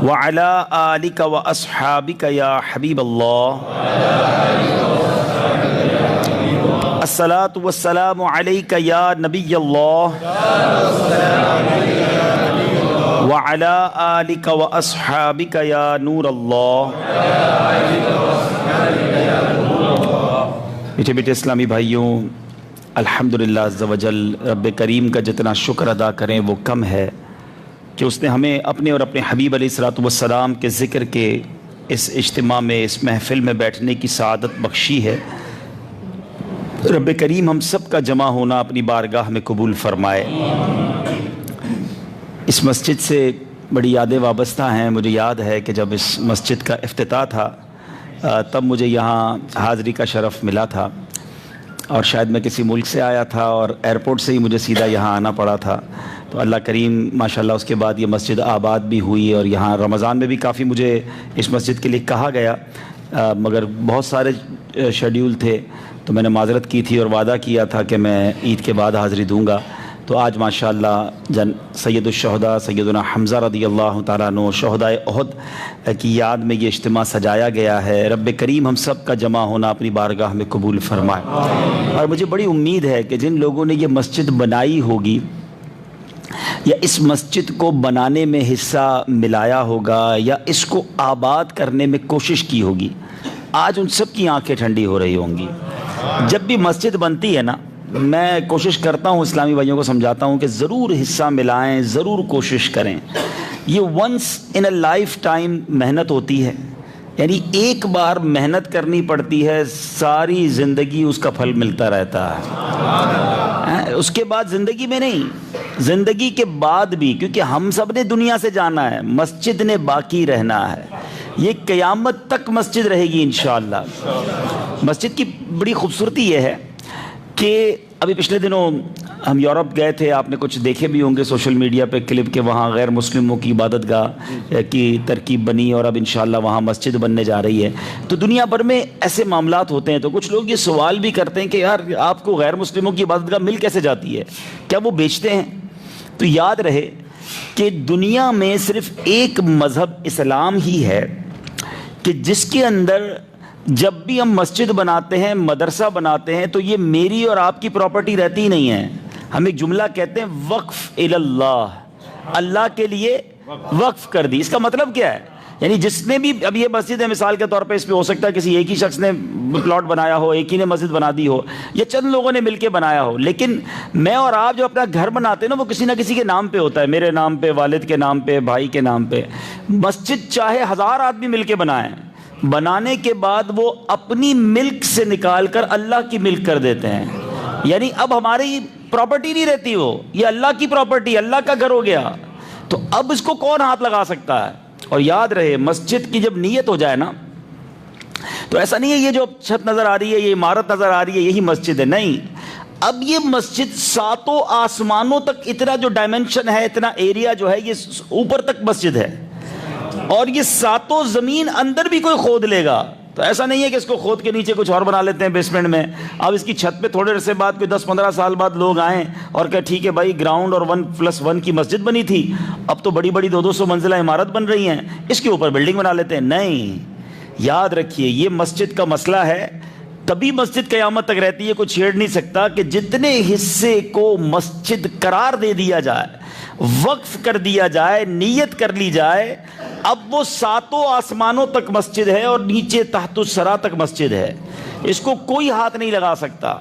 وعلى آلك وأصحابك يا حبيب الله الصلاة والسلام عليك يا نبي الله وعلى آلك وأصحابك يا نور الله. میٹھے بیٹے اسلامی بھائیوں، الحمدللہ عز و جل رب کریم کا جتنا شکر ادا کریں وہ کم ہے کہ اس نے ہمیں اپنے اور اپنے حبیب علیہ الصلوۃ والسلام کے ذکر کے اس اجتماع میں، اس محفل میں بیٹھنے کی سعادت بخشی ہے. رب کریم ہم سب کا جمع ہونا اپنی بارگاہ میں قبول فرمائے. اس مسجد سے بڑی یادیں وابستہ ہیں. مجھے یاد ہے کہ جب اس مسجد کا افتتاح تھا تب مجھے یہاں حاضری کا شرف ملا تھا، اور شاید میں کسی ملک سے آیا تھا اور ایئرپورٹ سے ہی مجھے سیدھا یہاں آنا پڑا تھا. تو اللہ کریم ماشاءاللہ اس کے بعد یہ مسجد آباد بھی ہوئی، اور یہاں رمضان میں بھی کافی مجھے اس مسجد کے لیے کہا گیا، مگر بہت سارے شیڈیول تھے تو میں نے معذرت کی تھی اور وعدہ کیا تھا کہ میں عید کے بعد حاضری دوں گا. تو آج ماشاءاللہ سید الشہداء سیدنا حمزہ رضی اللہ تعالیٰ عنہ شہدائے احد کی یاد میں یہ اجتماع سجایا گیا ہے. رب کریم ہم سب کا جمع ہونا اپنی بارگاہ میں قبول فرمائے. اور مجھے بڑی امید ہے کہ جن لوگوں نے یہ مسجد بنائی ہوگی یا اس مسجد کو بنانے میں حصہ ملایا ہوگا یا اس کو آباد کرنے میں کوشش کی ہوگی، آج ان سب کی آنکھیں ٹھنڈی ہو رہی ہوں گی. جب بھی مسجد بنتی ہے نا، میں کوشش کرتا ہوں اسلامی بھائیوں کو سمجھاتا ہوں کہ ضرور حصہ ملائیں، ضرور کوشش کریں. یہ once in a lifetime محنت ہوتی ہے، یعنی ایک بار محنت کرنی پڑتی ہے، ساری زندگی اس کا پھل ملتا رہتا ہے. اس کے بعد زندگی میں نہیں، زندگی کے بعد بھی، کیونکہ ہم سب نے دنیا سے جانا ہے، مسجد نے باقی رہنا ہے. یہ قیامت تک مسجد رہے گی انشاءاللہ. مسجد کی بڑی خوبصورتی یہ ہے کہ ابھی پچھلے دنوں ہم یورپ گئے تھے، آپ نے کچھ دیکھے بھی ہوں گے سوشل میڈیا پہ کلپ کے، وہاں غیر مسلموں کی عبادت گاہ کی ترکیب بنی اور اب انشاءاللہ وہاں مسجد بننے جا رہی ہے. تو دنیا بھر میں ایسے معاملات ہوتے ہیں، تو کچھ لوگ یہ سوال بھی کرتے ہیں کہ یار آپ کو غیر مسلموں کی عبادت گاہ مل کیسے جاتی ہے، کیا وہ بیچتے ہیں؟ تو یاد رہے کہ دنیا میں صرف ایک مذہب اسلام ہی ہے کہ جس کے اندر جب بھی ہم مسجد بناتے ہیں، مدرسہ بناتے ہیں، تو یہ میری اور آپ کی پراپرٹی رہتی ہی نہیں ہے. ہم ایک جملہ کہتے ہیں وقف اللہ، اللہ کے لیے وقف کر دی. اس کا مطلب کیا ہے؟ یعنی جس نے بھی، اب یہ مسجد ہے مثال کے طور پہ، اس پہ ہو سکتا ہے کسی ایک ہی شخص نے پلاٹ بنایا ہو، ایک ہی نے مسجد بنا دی ہو، یا چند لوگوں نے مل کے بنایا ہو، لیکن میں اور آپ جو اپنا گھر بناتے ہیں نا، وہ کسی نہ کسی کے نام پہ ہوتا ہے. میرے نام پہ، والد کے نام پہ، بھائی کے نام پہ. مسجد چاہے 1000 آدمی مل کے بنائیں، بنانے کے بعد وہ اپنی ملک سے نکال کر اللہ کی ملک کر دیتے ہیں. یعنی اب ہماری پراپرٹی نہیں رہتی، وہ یہ اللہ کی پراپرٹی، اللہ کا گھر ہو گیا. تو اب اس کو کون ہاتھ لگا سکتا ہے؟ اور یاد رہے مسجد کی جب نیت ہو جائے نا، تو ایسا نہیں ہے یہ جو چھت نظر آ رہی ہے، یہ عمارت نظر آ رہی ہے یہی مسجد ہے، نہیں. اب یہ مسجد ساتوں آسمانوں تک، اتنا جو ڈائمنشن ہے، اتنا ایریا جو ہے، یہ اوپر تک مسجد ہے. اور یہ ساتوں زمین اندر بھی کوئی کھود لے گا، تو ایسا نہیں ہے کہ اس کو کھود کے نیچے کچھ اور بنا لیتے ہیں بیسمنٹ میں. اب اس کی چھت پہ تھوڑے عرصے بعد، کوئی 10-15 سال بعد لوگ آئیں اور کہ ٹھیک ہے بھائی گراؤنڈ اور 1+1 کی مسجد بنی تھی، اب تو بڑی بڑی 200 منزلہ عمارت بن رہی ہیں، اس کے اوپر بلڈنگ بنا لیتے ہیں. نہیں، یاد رکھیے یہ مسجد کا مسئلہ ہے. تبھی مسجد قیامت تک رہتی ہے، کوئی چھیڑ نہیں سکتا کہ جتنے حصے کو مسجد قرار دے دیا جائے، وقف کر دیا جائے، نیت کر لی جائے، اب وہ ساتوں آسمانوں تک مسجد ہے اور نیچے تحت الثری تک مسجد ہے. اس کو کوئی ہاتھ نہیں لگا سکتا.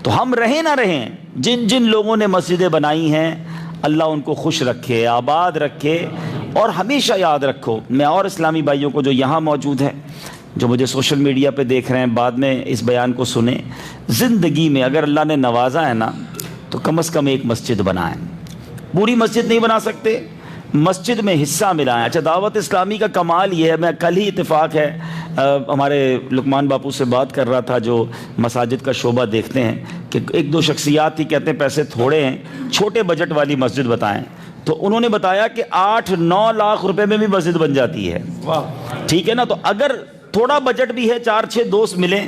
تو ہم رہیں نہ رہیں، جن جن لوگوں نے مسجدیں بنائی ہیں اللہ ان کو خوش رکھے، آباد رکھے. اور ہمیشہ یاد رکھو، میں اور اسلامی بھائیوں کو جو یہاں موجود ہیں، جو مجھے سوشل میڈیا پہ دیکھ رہے ہیں، بعد میں اس بیان کو سنیں، زندگی میں اگر اللہ نے نوازا ہے نا، تو کم از کم ایک مسجد بنائیں. پوری مسجد نہیں بنا سکتے، مسجد میں حصہ ملائیں. اچھا، دعوت اسلامی کا کمال یہ ہے، میں کل ہی اتفاق ہے ہمارے لقمان باپو سے بات کر رہا تھا جو مساجد کا شعبہ دیکھتے ہیں، کہ ایک دو شخصیات تھی، کہتے ہیں پیسے تھوڑے ہیں، چھوٹے بجٹ والی مسجد بتائیں. تو انہوں نے بتایا کہ 8-9 لاکھ روپے میں بھی مسجد بن جاتی ہے. ٹھیک ہے نا؟ تو اگر تھوڑا بجٹ بھی ہے، 4-6 دوست ملیں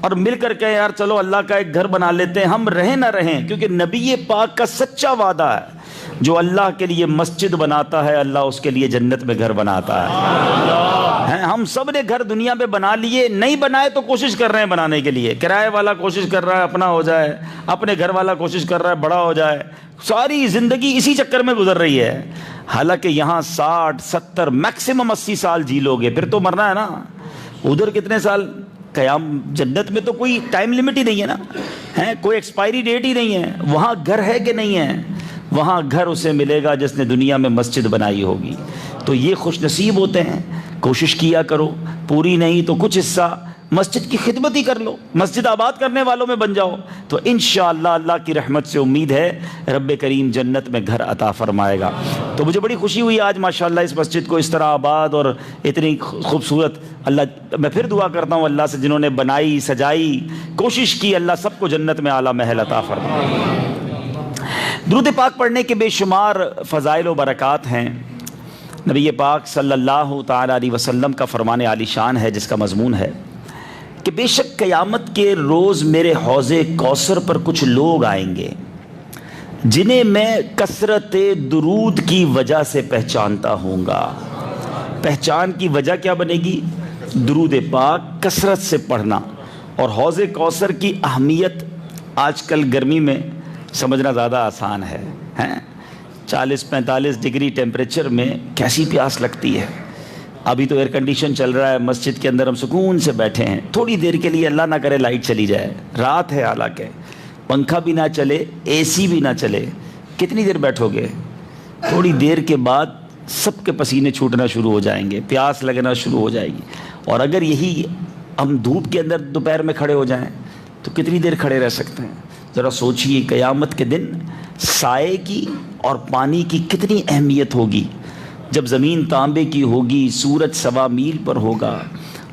اور مل کر کے یار چلو اللہ کا ایک گھر بنا لیتے ہیں, ہم رہیں نہ رہیں, کیونکہ نبی پاک کا سچا وعدہ ہے جو اللہ کے لیے مسجد بناتا ہے اللہ اس کے لیے جنت میں گھر بناتا ہے. ہم سب نے گھر دنیا میں بنا لیے, نہیں بنائے تو کوشش کر رہے ہیں بنانے کے لیے. کرائے والا کوشش کر رہا ہے اپنا ہو جائے, اپنے گھر والا کوشش کر رہا ہے بڑا ہو جائے, ساری زندگی اسی چکر میں گزر رہی ہے. حالانکہ یہاں 60 70 میکسیمم 80 سال جی لو گے, پھر تو مرنا ہے نا. ادھر کتنے سال قیام, جنت میں تو کوئی ٹائم لمٹ ہی نہیں ہے نا, کوئی ایکسپائری ڈیٹ ہی نہیں ہے. وہاں گھر ہے کہ نہیں ہے؟ وہاں گھر اسے ملے گا جس نے دنیا میں مسجد بنائی ہوگی. تو یہ خوش نصیب ہوتے ہیں. کوشش کیا کرو, پوری نہیں تو کچھ حصہ مسجد کی خدمت ہی کر لو, مسجد آباد کرنے والوں میں بن جاؤ, تو انشاءاللہ اللہ کی رحمت سے امید ہے رب کریم جنت میں گھر عطا فرمائے گا. تو مجھے بڑی خوشی ہوئی آج ماشاءاللہ اس مسجد کو اس طرح آباد اور اتنی خوبصورت. اللہ میں پھر دعا کرتا ہوں اللہ سے جنہوں نے بنائی سجائی کوشش کی, اللہ سب کو جنت میں اعلیٰ محل عطا فرمائے. درود پاک پڑھنے کے بے شمار فضائل و برکات ہیں. نبی پاک صلی اللہ تعالی علیہ وسلم کا فرمان عالی شان ہے جس کا مضمون ہے کہ بے شک قیامت کے روز میرے حوض کوثر پر کچھ لوگ آئیں گے جنہیں میں کثرت درود کی وجہ سے پہچانتا ہوں گا. پہچان کی وجہ کیا بنے گی؟ درود پاک کثرت سے پڑھنا. اور حوض کوثر کی اہمیت آج کل گرمی میں سمجھنا زیادہ آسان ہے. 40-45 ڈگری ٹیمپریچر میں کیسی پیاس لگتی ہے. ابھی تو ایئر کنڈیشن چل رہا ہے, مسجد کے اندر ہم سکون سے بیٹھے ہیں, تھوڑی دیر کے لیے اللہ نہ کرے لائٹ چلی جائے, رات ہے حالانکہ, پنکھا بھی نہ چلے اے سی بھی نہ چلے, کتنی دیر بیٹھو گے؟ تھوڑی دیر کے بعد سب کے پسینے چھوٹنا شروع ہو جائیں گے, پیاس لگنا شروع ہو جائے گی. اور اگر یہی ہم دھوپ کے اندر دوپہر میں کھڑے ہو جائیں تو کتنی دیر کھڑے رہ سکتے ہیں؟ ذرا سوچئے قیامت کے دن سائے کی اور پانی کی کتنی اہمیت ہوگی. جب زمین تانبے کی ہوگی, سورج 1.25 میل پر ہوگا,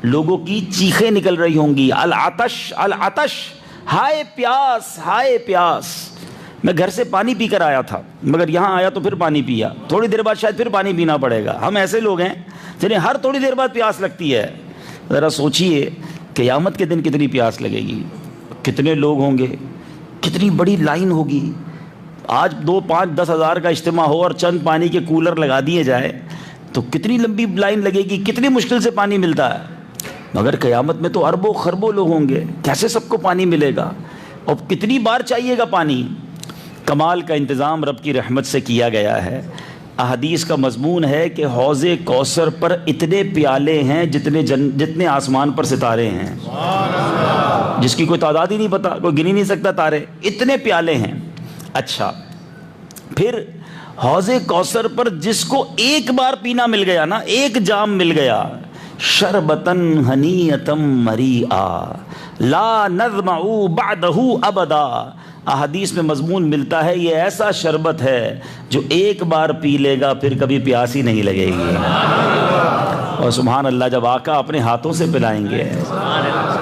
لوگوں کی چیخیں نکل رہی ہوں گی, العطش العطش, ہائے پیاس ہائے پیاس. میں گھر سے پانی پی کر آیا تھا مگر یہاں آیا تو پھر پانی پیا, تھوڑی دیر بعد شاید پھر پانی پینا پڑے گا. ہم ایسے لوگ ہیں جنہیں ہر تھوڑی دیر بعد پیاس لگتی ہے. ذرا سوچئے قیامت کے دن کتنی پیاس لگے گی, کتنے لوگ ہوں گے, کتنی بڑی لائن ہوگی. آج 2 5 10 ہزار کا اجتماع ہو اور چند پانی کے کولر لگا دیے جائے تو کتنی لمبی لائن لگے گی, کتنی مشکل سے پانی ملتا ہے. مگر قیامت میں تو اربوں خربوں لوگ ہوں گے, کیسے سب کو پانی ملے گا اور کتنی بار چاہیے گا پانی. کمال کا انتظام رب کی رحمت سے کیا گیا ہے. احادیث کا مضمون ہے کہ حوض کوثر پر اتنے پیالے ہیں جتنے آسمان پر ستارے ہیں, جس کی کوئی تعداد ہی نہیں پتا, کوئی گن ہی نہیں سکتا تارے, اتنے پیالے ہیں. اچھا, پھر حوض کوثر پر جس کو ایک بار پینا مل گیا نا, ایک جام مل گیا, شربتن ہنیتم مریعا لا نظمع بعدہ ابدا. احادیث میں مضمون ملتا ہے یہ ایسا شربت ہے جو ایک بار پی لے گا پھر کبھی پیاس ہی نہیں لگے گی. اور سبحان اللہ, جب آقا اپنے ہاتھوں سے پلائیں گے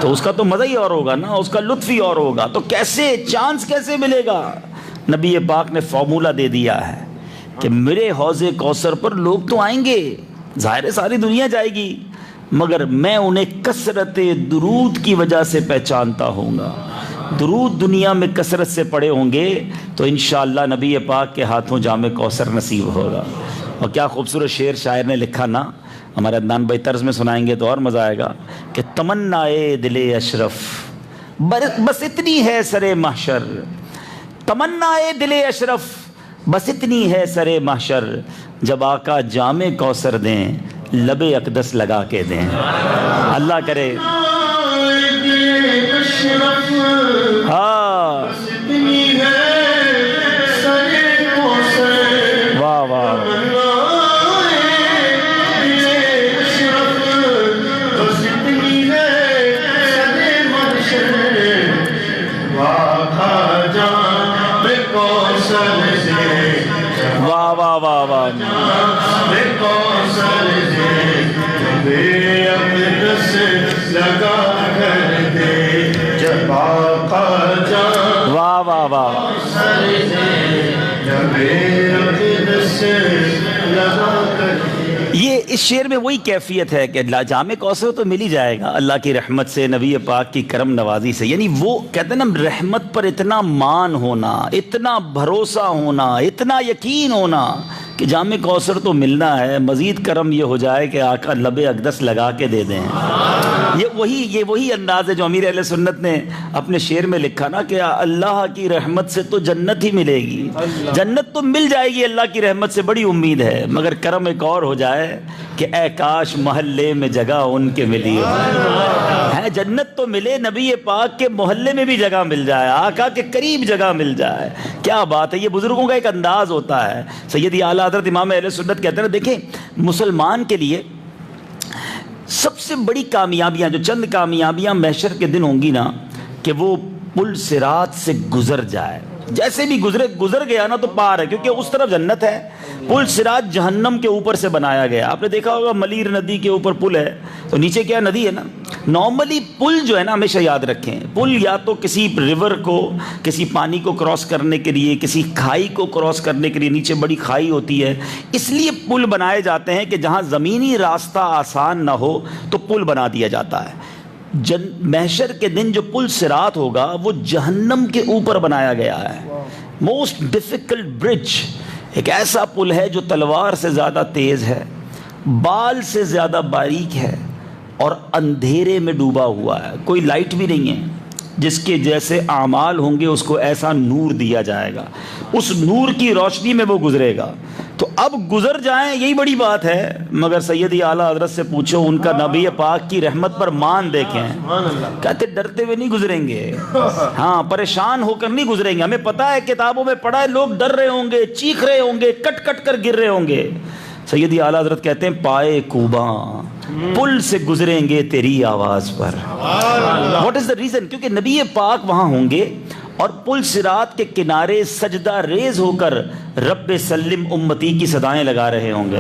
تو اس کا تو مزہ ہی اور ہوگا نا, اس کا لطف ہی اور ہوگا. تو کیسے چانس کیسے ملے گا؟ نبی پاک نے فارمولہ دے دیا ہے کہ میرے حوض کوثر پر لوگ تو آئیں گے, ظاہر ہے ساری دنیا جائے گی, مگر میں انہیں کثرت درود کی وجہ سے پہچانتا ہوں گا. درود دنیا میں کثرت سے پڑے ہوں گے تو انشاءاللہ نبی پاک کے ہاتھوں جام کوثر نصیب ہوگا. اور کیا خوبصورت شعر شاعر نے لکھا نا, ہمارے عدنان بھائی طرز میں سنائیں گے تو اور مزہ آئے گا کہ تمنائے دل اشرف بس اتنی ہے سر محشر, تمنائے دل اشرف بس اتنی ہے سر محشر, جب آقا جام کوثر دیں لب اقدس لگا کے دیں. اللہ کرے ہاں, واہ واہ, واہ واہ واہ واہ, واہ واہ واہ. یہ اس شعر میں وہی کیفیت ہے کہ جام کوثر تو مل ہی جائے گا اللہ کی رحمت سے، نبی پاک کی کرم نوازی سے. یعنی وہ کہتے ہیں نا رحمت پر اتنا مان ہونا، اتنا بھروسہ ہونا، اتنا یقین ہونا کہ جام کوثر تو ملنا ہے، مزید کرم یہ ہو جائے کہ آقا لب اقدس لگا کے دے دیں. یہ وہی انداز ہے جو امیر اہل سنت نے اپنے شعر میں لکھا نا کہ اللہ کی رحمت سے تو جنت ہی ملے گی، جنت تو مل جائے گی اللہ کی رحمت سے، بڑی امید ہے، مگر کرم ایک اور ہو جائے کہ اے کاش محلے میں جگہ ان کے ملی ہے. جنت تو ملے، نبی پاک کے محلے میں بھی جگہ مل جائے، آقا کے قریب جگہ مل جائے. کیا بات ہے، یہ بزرگوں کا ایک انداز ہوتا ہے. سیدی اعلیٰ حضرت امام اہل سنت کہتے ہیں دیکھیں مسلمان کے لیے سب سے بڑی کامیابیاں، جو چند کامیابیاں محشر کے دن ہوں گی نا، کہ وہ پل صراط سے گزر جائے. جیسے بھی گزر گیا نا تو پار ہے، کیونکہ اس طرف جنت ہے. پل صراط جہنم کے اوپر سے بنایا گیا. آپ نے دیکھا ہوگا ملیر ندی کے اوپر پل ہے تو نیچے کیا ندی ہے نا. نارملی پل جو ہے نا، ہمیشہ یاد رکھیں، پل یا تو کسی ریور کو، کسی پانی کو کراس کرنے کے لیے، کسی کھائی کو کراس کرنے کے لیے، نیچے بڑی کھائی ہوتی ہے، اس لیے پل بنائے جاتے ہیں کہ جہاں زمینی راستہ آسان نہ ہو تو پل بنا دیا جاتا ہے. محشر کے دن جو پل صراط ہوگا وہ جہنم کے اوپر بنایا گیا ہے. موسٹ ڈیفیکلٹ برج، ایک ایسا پل ہے جو تلوار سے زیادہ تیز ہے، بال سے زیادہ باریک ہے اور اندھیرے میں ڈوبا ہوا ہے. کوئی لائٹ بھی نہیں ہے. جس کے جیسے اعمال ہوں گے اس کو ایسا نور دیا جائے گا، اس نور کی روشنی میں وہ گزرے گا. تو اب گزر جائیں یہی بڑی بات ہے، مگر سیدی اعلیٰ حضرت سے پوچھو ان کا نبی پاک کی رحمت پر مان دیکھیں. کہتے ڈرتے ہوئے نہیں گزریں گے، ہاں پریشان ہو کر نہیں گزریں گے. ہمیں پتہ ہے، کتابوں میں پڑھا ہے، لوگ ڈر رہے ہوں گے، چیخ رہے ہوں گے، کٹ کٹ کر گر رہے ہوں گے. سیدی اعلیٰ حضرت کہتے ہیں پائے کوباں پل سے گزریں گے تیری آواز پر. What is the reason? کیونکہ نبی پاک وہاں ہوں گے اور پل صراط کے کنارے سجدہ ریز ہو کر رب سلم امتی کی صدائیں لگا رہے ہوں گے.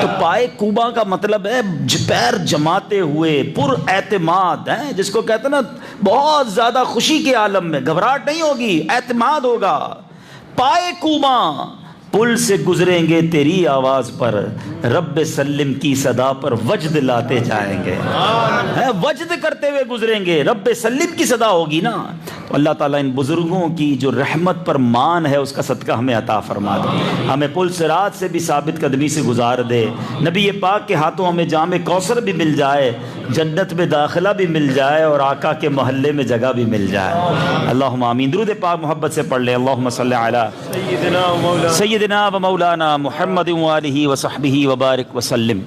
تو پائے کوبا کا مطلب ہے پیر جماتے ہوئے پر اعتماد ہیں، جس کو کہتے ہیں نا بہت زیادہ خوشی کے عالم میں، گھبراہٹ نہیں ہوگی، اعتماد ہوگا. پائے کوبا پل سے گزریں گے تیری آواز پر، رب سلم کی صدا پر وجد لاتے جائیں گے، وجد کرتے ہوئے گزریں گے. رب سلم کی صدا ہوگی نا. تو اللہ تعالیٰ ان بزرگوں کی جو رحمت پر مان ہے اس کا صدقہ ہمیں عطا فرما دے، ہمیں پل صراط سے بھی ثابت قدمی سے گزار دے، نبی پاک کے ہاتھوں ہمیں جام کوثر بھی مل جائے، جنت میں داخلہ بھی مل جائے اور آقا کے محلے میں جگہ بھی مل جائے. اللہم آمین. درود پاک محبت سے پڑھ لیں. اللہم صلی علی سیدنا و مولانا محمد وآلہ وصحبہ وبارک وسلم.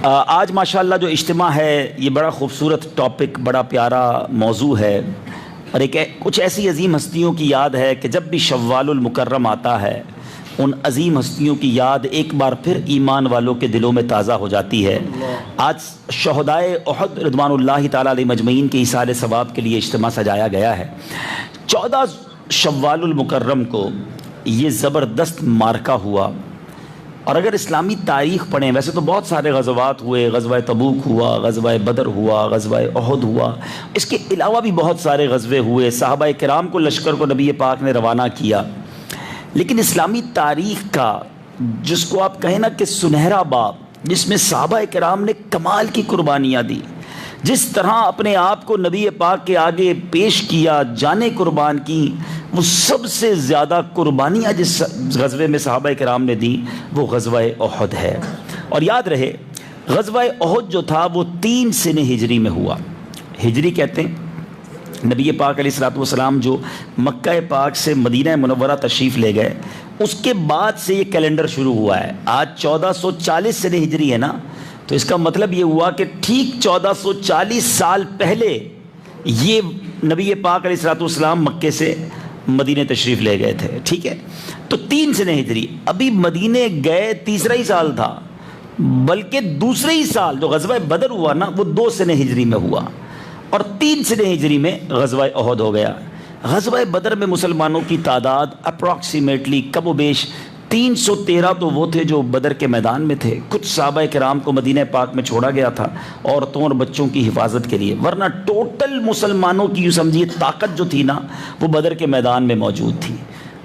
آج ماشاءاللہ جو اجتماع ہے یہ بڑا خوبصورت ٹاپک، بڑا پیارا موضوع ہے، اور کچھ ایسی عظیم ہستیوں کی یاد ہے کہ جب بھی شوال المکرم آتا ہے ان عظیم ہستیوں کی یاد ایک بار پھر ایمان والوں کے دلوں میں تازہ ہو جاتی ہے. آج شہدائے احد رضوان اللہ تعالیٰ علیہ مجمعین کے ایصال ثواب کے لیے اجتماع سجایا گیا ہے. 14 شوال المکرم کو یہ زبردست مارکہ ہوا. اور اگر اسلامی تاریخ پڑھیں، ویسے تو بہت سارے غزوات ہوئے، غزوہ تبوک ہوا، غزوہ بدر ہوا، غزوہ احد ہوا، اس کے علاوہ بھی بہت سارے غزوے ہوئے، صحابہ کرام کو لشکر کو نبی پاک نے روانہ کیا. لیکن اسلامی تاریخ کا جس کو آپ کہیں نا کہ سنہرا باب، جس میں صحابہ کرام نے کمال کی قربانیاں دی، جس طرح اپنے آپ کو نبی پاک کے آگے پیش کیا، جانیں قربان کی، وہ سب سے زیادہ قربانیاں جس غزوے میں صحابہ کرام نے دی وہ غزوہ احد ہے. اور یاد رہے غزوہ احد جو تھا وہ 3 سنہ ہجری میں ہوا. ہجری کہتے ہیں نبی پاک علیہ الصلوۃ والسلام جو مکہ پاک سے مدینہ منورہ تشریف لے گئے اس کے بعد سے یہ کیلنڈر شروع ہوا ہے. آج 1440 سنہ ہجری ہے نا، تو اس کا مطلب یہ ہوا کہ ٹھیک 1440 سال پہلے یہ نبی پاک علیہ الصلوۃ والسلام مکے سے مدینہ تشریف لے گئے تھے. ٹھیک ہے، تو 3 سنہ ہجری. ابھی مدینہ گئے تیسرا ہی سال تھا، بلکہ دوسرے ہی سال جو غزوہ بدر ہوا نا وہ 2 سنہ ہجری میں ہوا، اور 3 سنہ ہجری میں غزوہ احد ہو گیا. غزوہ بدر میں مسلمانوں کی تعداد اپروکسیمیٹلی کم و بیش 313 تو وہ تھے جو بدر کے میدان میں تھے. کچھ صحابہ کرام کو مدینہ پاک میں چھوڑا گیا تھا عورتوں اور بچوں کی حفاظت کے لیے، ورنہ ٹوٹل مسلمانوں کی یوں سمجھیے طاقت جو تھی نا وہ بدر کے میدان میں موجود تھی.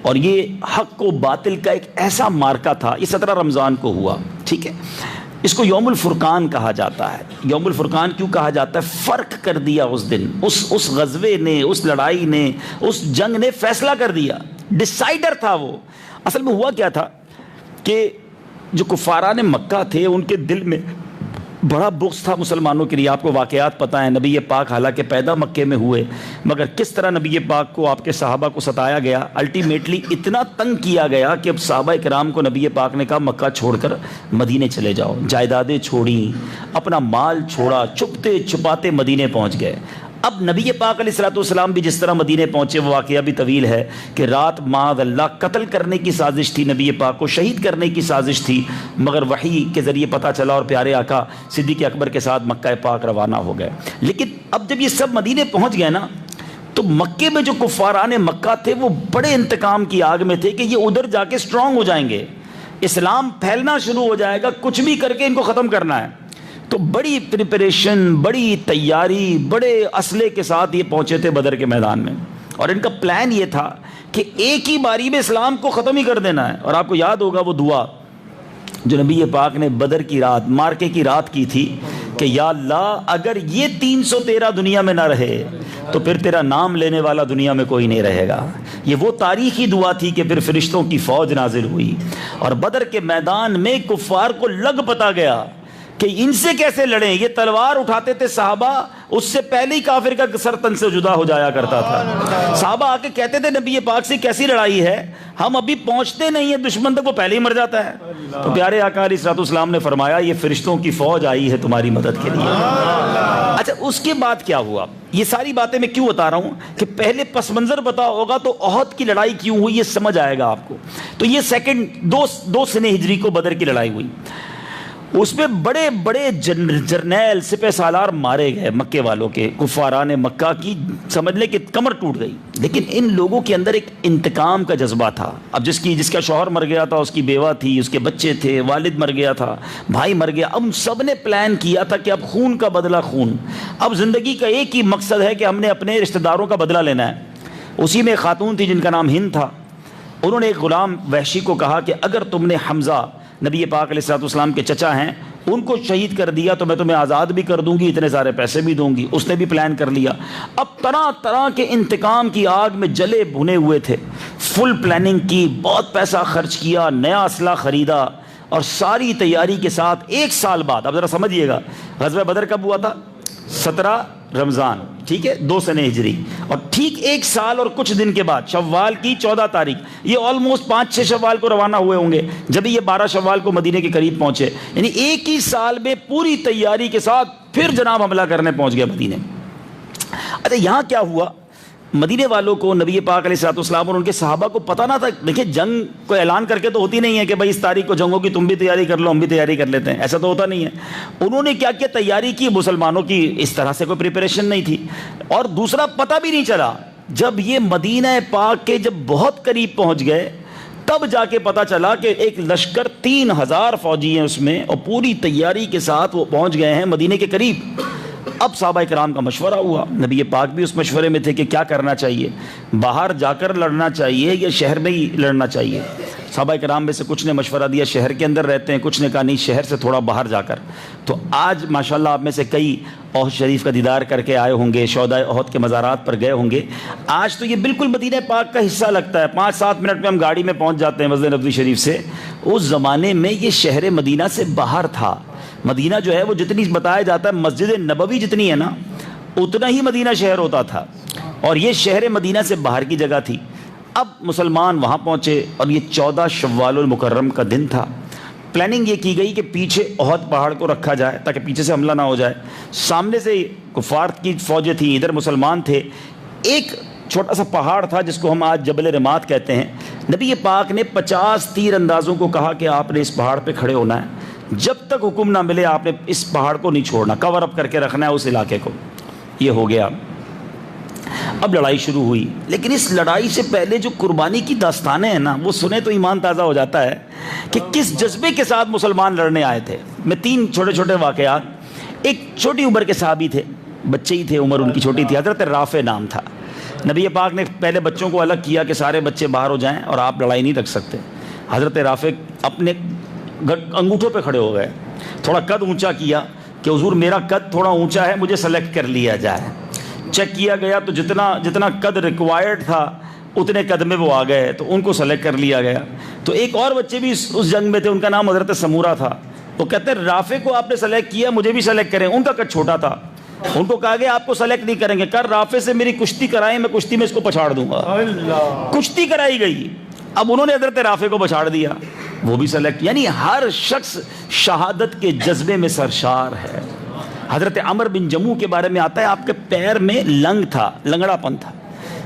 اور یہ حق و باطل کا ایک ایسا مارکہ تھا. یہ 17 رمضان کو ہوا. ٹھیک ہے. اس کو یوم الفرقان کہا جاتا ہے. یوم الفرقان کیوں کہا جاتا ہے؟ فرق کر دیا اس دن, اس غزوے نے, اس لڑائی نے, اس جنگ نے فیصلہ کر دیا, ڈیسائیڈر تھا وہ. اصل میں ہوا کیا تھا کہ جو کفاران مکہ تھے ان کے دل میں بڑا بغض تھا مسلمانوں کے لیے. آپ کو واقعات پتہ ہیں, نبی پاک حالانکہ پیدا مکے میں ہوئے, مگر کس طرح نبی پاک کو, آپ کے صحابہ کو ستایا گیا, الٹیمیٹلی اتنا تنگ کیا گیا کہ اب صحابہ کرام کو نبی پاک نے کہا مکہ چھوڑ کر مدینے چلے جاؤ. جائیدادیں چھوڑیں, اپنا مال چھوڑا, چھپتے چھپاتے مدینے پہنچ گئے. اب نبی پاک علیہ الصلوۃ والسلام بھی جس طرح مدینے پہنچے, وہ واقعہ بھی طویل ہے کہ رات معاذ اللہ قتل کرنے کی سازش تھی, نبی پاک کو شہید کرنے کی سازش تھی, مگر وحی کے ذریعے پتہ چلا اور پیارے آقا صدیق اکبر کے ساتھ مکہ پاک روانہ ہو گئے. لیکن اب جب یہ سب مدینے پہنچ گئے نا, تو مکے میں جو کفاران مکہ تھے وہ بڑے انتقام کی آگ میں تھے کہ یہ ادھر جا کے اسٹرانگ ہو جائیں گے, اسلام پھیلنا شروع ہو جائے گا, کچھ بھی کر کے ان کو ختم کرنا ہے. تو بڑی پریپریشن, بڑی تیاری, بڑے اسلحے کے ساتھ یہ پہنچے تھے بدر کے میدان میں, اور ان کا پلان یہ تھا کہ ایک ہی باری میں اسلام کو ختم ہی کر دینا ہے. اور آپ کو یاد ہوگا وہ دعا جو نبی پاک نے بدر کی رات, مارکے کی رات کی تھی کہ یا اللہ اگر یہ 313 دنیا میں نہ رہے تو پھر تیرا نام لینے والا دنیا میں کوئی نہیں رہے گا. یہ وہ تاریخی دعا تھی کہ پھر فرشتوں کی فوج نازل ہوئی, اور بدر کے میدان میں کفار کو لگ پتا گیا کہ ان سے کیسے لڑیں. یہ تلوار اٹھاتے تھے صحابہ, اس سے پہلے ہی کافر کا سر تن سے جدا ہو جایا کرتا تھا. صحابہ آ کے کہتے تھے نبی پاک سے کیسی لڑائی ہے, ہم ابھی پہنچتے نہیں ہیں دشمن تک, وہ پہلے ہی مر جاتا ہے. تو پیارے آقا علیہ الصلوۃ والسلام نے فرمایا یہ فرشتوں کی فوج آئی ہے تمہاری مدد کے لیے. اچھا اس کے بعد کیا ہوا, یہ ساری باتیں میں کیوں بتا رہا ہوں کہ پہلے پس منظر بتا ہوگا تو احد کی لڑائی کیوں ہوئی یہ سمجھ آئے گا آپ کو. تو یہ سیکنڈ 2 سنہ ہجری کو بدر کی لڑائی ہوئی, اس میں بڑے بڑے جرنیل سپہ سالار مارے گئے مکے والوں کے, کفاران مکہ کی سمجھ لے کہ کمر ٹوٹ گئی. لیکن ان لوگوں کے اندر ایک انتقام کا جذبہ تھا. اب جس کا شوہر مر گیا تھا, اس کی بیوہ تھی, اس کے بچے تھے, والد مر گیا تھا, بھائی مر گیا, اب سب نے پلان کیا تھا کہ اب خون کا بدلہ خون. اب زندگی کا ایک ہی مقصد ہے کہ ہم نے اپنے رشتہ داروں کا بدلہ لینا ہے. اسی میں ایک خاتون تھی جن کا نام ہند تھا, انہوں نے ایک غلام وحشی کو کہا کہ اگر تم نے حمزہ نبی پاک علیہ الصلوۃ والسلام کے چچا ہیں ان کو شہید کر دیا تو میں تمہیں آزاد بھی کر دوں گی, اتنے سارے پیسے بھی دوں گی. اس نے بھی پلان کر لیا. اب طرح طرح کے انتقام کی آگ میں جلے بھنے ہوئے تھے, فل پلاننگ کی, بہت پیسہ خرچ کیا, نیا اسلحہ خریدا, اور ساری تیاری کے ساتھ 1 سال بعد, اب ذرا سمجھیے گا, غزوہ بدر کب ہوا تھا؟ 17 رمضان, ٹھیک ہے, 2 سنہ ہجری, اور ٹھیک 1 سال اور کچھ دن کے بعد شوال کی 14 تاریخ, یہ آلموسٹ 5-6 شوال کو روانہ ہوئے ہوں گے, جب یہ 12 شوال کو مدینے کے قریب پہنچے. یعنی ایک ہی سال میں پوری تیاری کے ساتھ پھر جناب حملہ کرنے پہنچ گئے مدینے. اچھا یہاں کیا ہوا, مدینے والوں کو نبی پاک علیہ الصلوۃ والسلام اور ان کے صحابہ کو پتہ نہ تھا. دیکھیں جنگ کو اعلان کر کے تو ہوتی نہیں ہے کہ بھائی اس تاریخ کو جنگ ہوگی, تم بھی تیاری کر لو, ہم بھی تیاری کر لیتے ہیں, ایسا تو ہوتا نہیں ہے. انہوں نے کیا تیاری کی, مسلمانوں کی اس طرح سے کوئی پریپریشن نہیں تھی. اور دوسرا پتہ بھی نہیں چلا, جب یہ مدینہ پاک کے جب بہت قریب پہنچ گئے تب جا کے پتہ چلا کہ ایک لشکر 3000 فوجی ہیں اس میں, اور پوری تیاری کے ساتھ وہ پہنچ گئے ہیں مدینے کے قریب. اب صحابہ کرام کا مشورہ ہوا, نبی پاک بھی اس مشورے میں تھے کہ کیا کرنا چاہیے, باہر جا کر لڑنا چاہیے یا شہر میں ہی لڑنا چاہیے. صحابہ کرام میں سے کچھ نے مشورہ دیا شہر کے اندر رہتے ہیں, کچھ نے کہا نہیں شہر سے تھوڑا باہر جا کر. تو آج ماشاءاللہ آپ میں سے کئی احد شریف کا دیدار کر کے آئے ہوں گے, شہدائے احد کے مزارات پر گئے ہوں گے. آج تو یہ بالکل مدینہ پاک کا حصہ لگتا ہے, 5-7 منٹ میں ہم گاڑی میں پہنچ جاتے ہیں مسجد نبوی شریف سے. اس زمانے میں یہ شہر مدینہ سے باہر تھا. مدینہ جو ہے وہ جتنی بتایا جاتا ہے مسجد نبوی جتنی ہے نا, اتنا ہی مدینہ شہر ہوتا تھا, اور یہ شہر مدینہ سے باہر کی جگہ تھی. اب مسلمان وہاں پہنچے اور یہ 14 شوال المکرم کا دن تھا. پلاننگ یہ کی گئی کہ پیچھے احد پہاڑ کو رکھا جائے تاکہ پیچھے سے حملہ نہ ہو جائے. سامنے سے کفار کی فوجیں تھیں, ادھر مسلمان تھے. ایک چھوٹا سا پہاڑ تھا جس کو ہم آج جبل رمات کہتے ہیں. نبی پاک نے 50 تیر اندازوں کو کہا کہ آپ نے اس پہاڑ پہ کھڑے ہونا ہے, جب تک حکم نہ ملے آپ نے اس پہاڑ کو نہیں چھوڑنا, کور اپ کر کے رکھنا ہے اس علاقے کو. یہ ہو گیا. اب لڑائی شروع ہوئی, لیکن اس لڑائی سے پہلے جو قربانی کی داستانیں ہیں نا, وہ سنے تو ایمان تازہ ہو جاتا ہے کہ کس جذبے کے ساتھ مسلمان لڑنے آئے تھے. میں 3 چھوٹے چھوٹے واقعات. ایک چھوٹی عمر کے صحابی تھے, بچے ہی تھے, عمر ان کی چھوٹی تھی, حضرت رافع نام تھا. نبی پاک نے پہلے بچوں کو الگ کیا کہ سارے بچے باہر ہو جائیں اور آپ لڑائی نہیں رکھ سکتے. حضرت رافع اپنے انگوٹھوں پہ کھڑے ہو گئے, تھوڑا قد اونچا کیا کہ حضور میرا قد تھوڑا اونچا ہے, مجھے سلیکٹ کر لیا جائے. چیک کیا گیا تو جتنا قد ریکوائرڈ تھا اتنے قد میں وہ آ گئے, تو ان کو سلیکٹ کر لیا گیا. تو ایک اور بچے بھی اس جنگ میں تھے, ان کا نام حضرت سمورہ تھا. وہ کہتے ہیں رافع کو آپ نے سلیکٹ کیا, مجھے بھی سلیکٹ کریں. ان کا قد چھوٹا تھا, ان کو کہا گیا آپ کو سلیکٹ نہیں کریں گے, کر رافع سے میری کشتی کرائیں, میں کشتی میں اس کو پچھاڑ دوں گا. کشتی کرائی گئی, اب انہوں نے حضرت رافع کو پچھاڑ دیا, وہ بھی سلیکٹ. یعنی ہر شخص شہادت کے جذبے میں سرشار ہے. حضرت عمر بن جموح کے بارے میں آتا ہے آپ کے پیر میں لنگ تھا, لنگڑا پن تھا,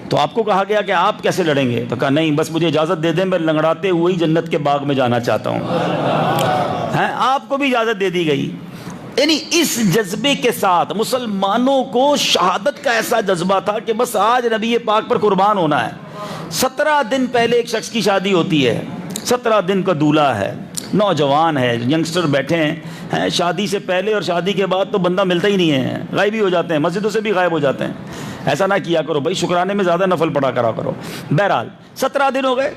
تو آپ کو کہا گیا کہ آپ کیسے لڑیں گے, تو کہا نہیں بس مجھے اجازت دے دیں, میں لنگڑاتے ہوئے ہی جنت کے باغ میں جانا چاہتا ہوں. آپ کو بھی اجازت دے دی گئی. یعنی اس جذبے کے ساتھ مسلمانوں کو شہادت کا ایسا جذبہ تھا کہ بس آج نبی پاک پر قربان ہونا ہے. 17 دن پہلے ایک شخص کی شادی ہوتی ہے, 17 دن کا دولہا ہے, نوجوان ہے, ینگسٹر بیٹھے ہیں, شادی سے پہلے اور شادی کے بعد تو بندہ ملتا ہی نہیں ہے, غائب ہی ہو جاتے ہیں, مسجدوں سے بھی غائب ہو جاتے ہیں. ایسا نہ کیا کرو بھائی, شکرانے میں زیادہ نفل پڑھا کرا کرو. بہرحال 17 دن ہو گئے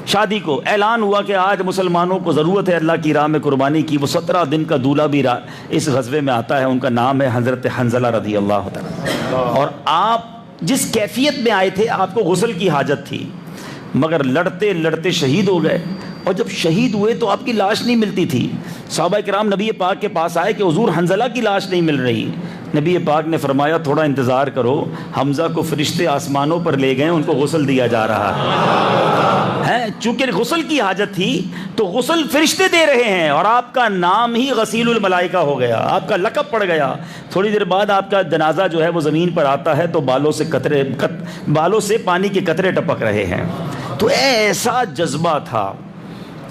شادی کو, اعلان ہوا کہ آج مسلمانوں کو ضرورت ہے اللہ کی راہ میں قربانی کی. وہ 17 دن کا دولہا بھی اس غزوے میں آتا ہے, ان کا نام ہے حضرت حنظلہ رضی اللہ تعالیٰ. اور آپ جس کیفیت میں آئے تھے, آپ کو غسل کی حاجت تھی, مگر لڑتے لڑتے شہید ہو گئے. اور جب شہید ہوئے تو آپ کی لاش نہیں ملتی تھی. صحابہ کرام نبی پاک کے پاس آئے کہ حضور حنظلہ کی لاش نہیں مل رہی. نبی پاک نے فرمایا تھوڑا انتظار کرو, حمزہ کو فرشتے آسمانوں پر لے گئے, ان کو غسل دیا جا رہا ہے. چونکہ غسل کی حاجت تھی تو غسل فرشتے دے رہے ہیں, اور آپ کا نام ہی غسیل الملائکہ ہو گیا, آپ کا لقب پڑ گیا. تھوڑی دیر بعد آپ کا جنازہ جو ہے وہ زمین پر آتا ہے تو بالوں سے پانی کے قطرے ٹپک رہے ہیں. تو ایسا جذبہ تھا.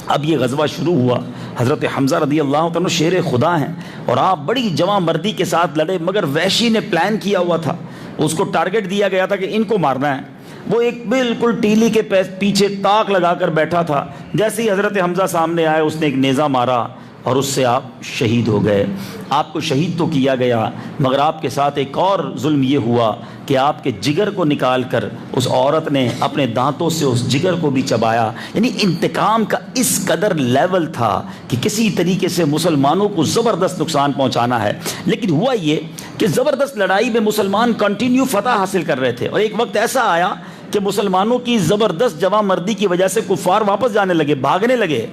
اب یہ غزوہ شروع ہوا, حضرت حمزہ رضی اللہ عنہ شیر خدا ہیں, اور آپ بڑی جواں مردی کے ساتھ لڑے, مگر وحشی نے پلان کیا ہوا تھا, اس کو ٹارگٹ دیا گیا تھا کہ ان کو مارنا ہے. وہ ایک بالکل ٹیلی کے پیچھے تاک لگا کر بیٹھا تھا. جیسے ہی حضرت حمزہ سامنے آئے, اس نے ایک نیزہ مارا اور اس سے آپ شہید ہو گئے. آپ کو شہید تو کیا گیا, مگر آپ کے ساتھ ایک اور ظلم یہ ہوا کہ آپ کے جگر کو نکال کر اس عورت نے اپنے دانتوں سے اس جگر کو بھی چبایا. یعنی انتقام کا اس قدر لیول تھا کہ کسی طریقے سے مسلمانوں کو زبردست نقصان پہنچانا ہے. لیکن ہوا یہ کہ زبردست لڑائی میں مسلمان کنٹینیو فتح حاصل کر رہے تھے, اور ایک وقت ایسا آیا کہ مسلمانوں کی زبردست جواں مردی کی وجہ سے کفار واپس جانے لگے, بھاگنے لگے.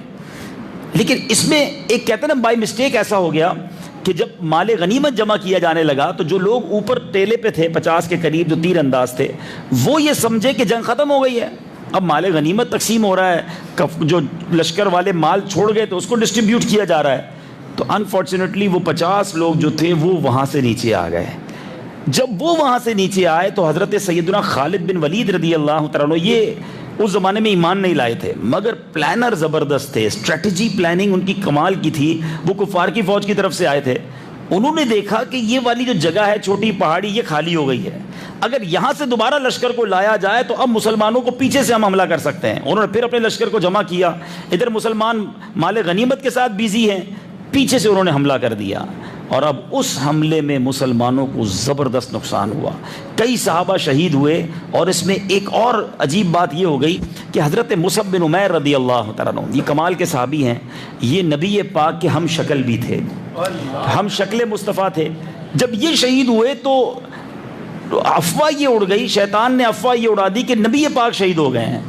لیکن اس میں ایک کہتے ہیں نا بائی مسٹیک ایسا ہو گیا کہ جب مال غنیمت جمع کیا جانے لگا تو جو لوگ اوپر ٹیلے پہ تھے 50 کے قریب جو تیر انداز تھے, وہ یہ سمجھے کہ جنگ ختم ہو گئی ہے, اب مال غنیمت تقسیم ہو رہا ہے, جو لشکر والے مال چھوڑ گئے تو اس کو ڈسٹریبیوٹ کیا جا رہا ہے. تو انفارچونیٹلی وہ 50 لوگ جو تھے وہ وہاں سے نیچے آ گئے. جب وہ وہاں سے نیچے آئے تو حضرت سیدنا خالد بن ولید رضی اللہ تعالیٰ عنہ, یہ اس زمانے میں ایمان نہیں لائے تھے مگر پلانر زبردست تھے, اسٹریٹجی پلاننگ ان کی کمال کی تھی. وہ کفار کی فوج کی طرف سے آئے تھے, انہوں نے دیکھا کہ یہ والی جو جگہ ہے چھوٹی پہاڑی, یہ خالی ہو گئی ہے, اگر یہاں سے دوبارہ لشکر کو لایا جائے تو اب مسلمانوں کو پیچھے سے ہم حملہ کر سکتے ہیں. انہوں نے پھر اپنے لشکر کو جمع کیا, ادھر مسلمان مال غنیمت کے ساتھ بیزی ہیں, پیچھے سے انہوں نے حملہ کر دیا. اور اب اس حملے میں مسلمانوں کو زبردست نقصان ہوا, کئی صحابہ شہید ہوئے. اور اس میں ایک اور عجیب بات یہ ہو گئی کہ حضرت مصعب بن عمیر رضی اللہ تعالیٰ عنہ, یہ کمال کے صحابی ہیں, یہ نبی پاک کے ہم شکل بھی تھے, ہم شکل مصطفیٰ تھے. جب یہ شہید ہوئے تو افواہ یہ اڑ گئی, شیطان نے افواہ یہ اڑا دی کہ نبی پاک شہید ہو گئے ہیں.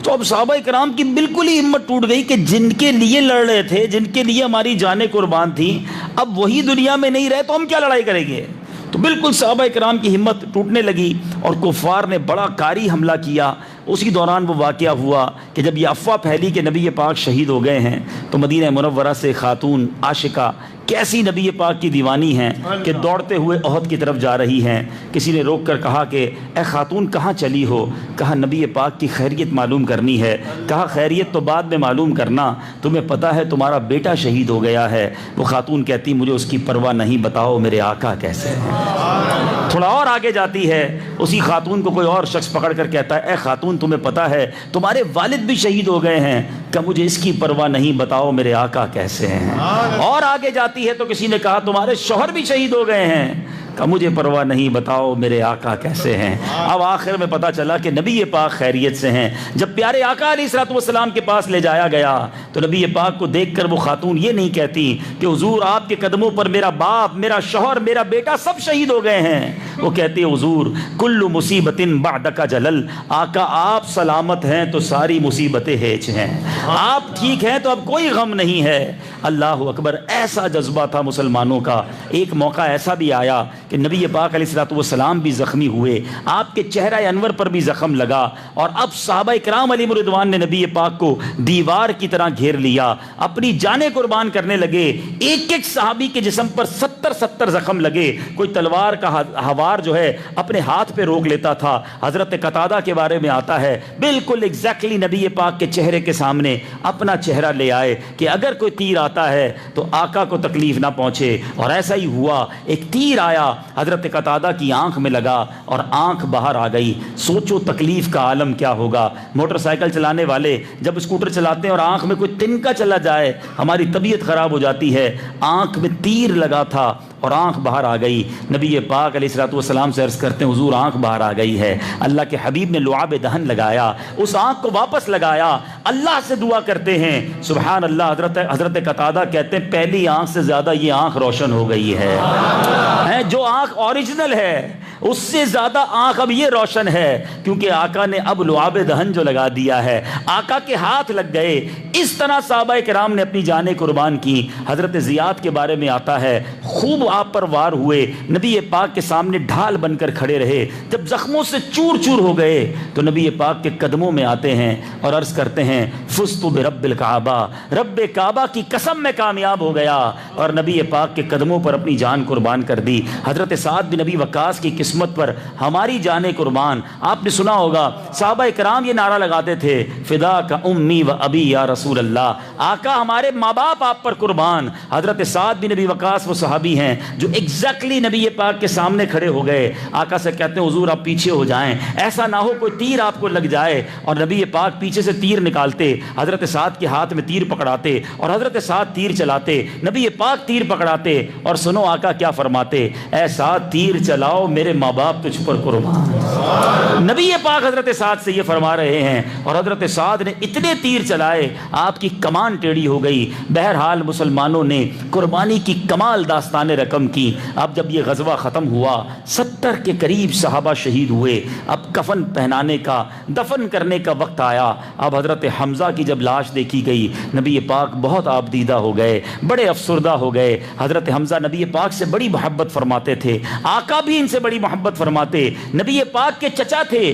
تو اب صحابہ کرام کی بالکل ہی ہمت ٹوٹ گئی کہ جن کے لیے لڑ رہے تھے, جن کے لیے ہماری جانیں قربان تھیں, اب وہی دنیا میں نہیں رہے تو ہم کیا لڑائی کریں گے. تو بالکل صحابہ کرام کی ہمت ٹوٹنے لگی اور کفار نے بڑا کاری حملہ کیا. اسی دوران وہ واقعہ ہوا کہ جب یہ افواہ پھیلی کہ نبی پاک شہید ہو گئے ہیں تو مدینہ منورہ سے خاتون عاشقہ کیسی نبی پاک کی دیوانی ہیں کہ دوڑتے ہوئے احد کی طرف جا رہی ہیں. کسی نے روک کر کہا کہ اے خاتون کہاں چلی ہو؟ کہا نبی پاک کی خیریت معلوم کرنی ہے. کہا خیریت تو بعد میں معلوم کرنا, تمہیں پتہ ہے تمہارا بیٹا شہید ہو گیا ہے. وہ خاتون کہتی مجھے اس کی پرواہ نہیں, بتاؤ میرے آقا کیسے ہیں. تھوڑا اور آگے جاتی ہے, اسی خاتون کو کوئی اور شخص پکڑ کر کہتا ہے اے خاتون تمہیں پتہ ہے تمہارے والد بھی شہید ہو گئے ہیں. کہ مجھے اس کی پرواہ نہیں, بتاؤ میرے آقا کیسے ہیں. اور آگے جاتی ہے تو کسی نے کہا تمہارے شوہر بھی شہید ہو گئے ہیں. کہ مجھے پرواہ نہیں, بتاؤ میرے آقا کیسے ہیں. اب آخر میں پتہ چلا کہ نبی پاک خیریت سے ہیں. جب پیارے آقا علیہ الصلوۃ والسلام کے پاس لے جایا گیا تو نبی پاک کو دیکھ کر وہ خاتون یہ نہیں کہتی کہ حضور آپ کے قدموں پر میرا باپ، میرا شوہر، میرا بیٹا سب شہید ہو گئے ہیں، وہ کہتے حضور کل مصیبت بعدک جلل، آقا آپ سلامت ہیں تو ساری مصیبتیں ہیچ ہیں، آپ ٹھیک ہیں تو اب کوئی غم نہیں ہے۔ اللہ اکبر، ایسا جذبہ تھا مسلمانوں کا۔ ایک موقع ایسا بھی آیا کہ نبی پاک علیہ الصلوۃ والسلام بھی زخمی ہوئے، آپ کے چہرہ انور پر بھی زخم لگا، اور اب صحابہ کرام علیہم رضوان نے نبی پاک کو دیوار کی طرح گھیر لیا، اپنی جانیں قربان کرنے لگے۔ ایک ایک صحابی کے جسم پر 70 زخم لگے، کوئی تلوار کا ہوار جو ہے اپنے ہاتھ پہ روک لیتا تھا۔ حضرت قتادہ کے بارے میں آتا ہے بالکل ایگزیکٹلی نبی پاک کے چہرے کے سامنے اپنا چہرہ لے آئے کہ اگر کوئی تیر آتا ہے تو آقا کو تکلیف نہ پہنچے، اور ایسا ہی ہوا۔ ایک تیر آیا، حضرت قتادہ کی آنکھ میں لگا اور آنکھ باہر آ گئی۔ سوچو تکلیف کا عالم کیا ہوگا۔ موٹر سائیکل چلانے والے جب اسکوٹر چلاتے ہیں اور آنکھ میں کوئی تنکا چلا جائے ہماری طبیعت خراب ہو جاتی ہے، آنکھ میں تیر لگا تھا اور آنکھ باہر آ گئی۔ نبی پاک علیہ الصلوۃ والسلام سے عرض کرتے ہیں حضور آنکھ باہر آ گئی ہے۔ اللہ کے حبیب نے لعاب دہن لگایا، اس آنکھ کو واپس لگایا، اللہ سے دعا کرتے ہیں سبحان اللہ۔ حضرت قتادہ کہتے ہیں پہلی آنکھ سے زیادہ یہ آنکھ روشن ہو گئی ہے، جو آنکھ اوریجنل ہے اس سے زیادہ آنکھ اب یہ روشن ہے، کیونکہ آقا نے اب لعاب دہن جو لگا دیا ہے، آقا کے ہاتھ لگ گئے۔ اس طرح صحابہ کرام نے اپنی جانیں قربان کی۔ حضرت زیاد کے بارے میں آتا ہے خوب آپ پر وار ہوئے، نبی پاک کے سامنے ڈھال بن کر کھڑے رہے، جب زخموں سے چور چور ہو گئے تو نبی پاک کے قدموں میں آتے ہیں اور عرض کرتے ہیں فزت برب الکعبہ، رب کعبہ کی قسم میں کامیاب ہو گیا، اور نبی پاک کے قدموں پر اپنی جان قربان کر دی۔ حضرت سعد بن نبی وقاص کی قسمت پر ہماری جانیں قربان۔ آپ نے سنا ہوگا صحابہ کرام یہ نعرہ لگاتے تھے فدا کا امی و ابی یا رسول اللہ، آقا ہمارے ماں باپ آپ پر قربان۔ حضرت سعد بن نبی وقاص وہ صحابی ہیں جو ایگزیکٹلی نبی پاک کے سامنے کھڑے ہو گئے، آقا سے کہتے ہیں حضور آپ پیچھے ہو جائیں، ایسا نہ ہو کوئی تیر آپ کو لگ جائے، اور نبی پاک پیچھے سے تیر نکالتے، حضرت سعد کے ہاتھ میں تیر پکڑاتے اور حضرت سعد تیر چلاتے، نبی پاک تیر پکڑاتے، اور سنو آقا کیا فرماتے، اے سعد تیر چلاؤ میرے ماں باپ تجھ پر قربان۔ نبی پاک حضرت سعد سے یہ فرما رہے ہیں، اور حضرت سعد نے اتنے تیر چلائے آپ کی کمان ٹیڑھی ہو گئی۔ بہرحال مسلمانوں نے قربانی کی کمال داستان رقم کی۔ اب جب یہ غزوہ ختم ہوا 70 کے قریب صحابہ شہید ہوئے، اب کفن پہنانے کا دفن کرنے کا وقت آیا۔ اب حضرت حمزہ کی جب لاش دیکھی گئی نبی پاک بہت آبدیدہ ہو گئے، بڑے افسردہ ہو گئے۔ حضرت حمزہ نبی پاک سے بڑی محبت فرماتے تھے، آقا بھی ان سے بڑی محبت فرماتے، نبی پاک کے چچا تھے،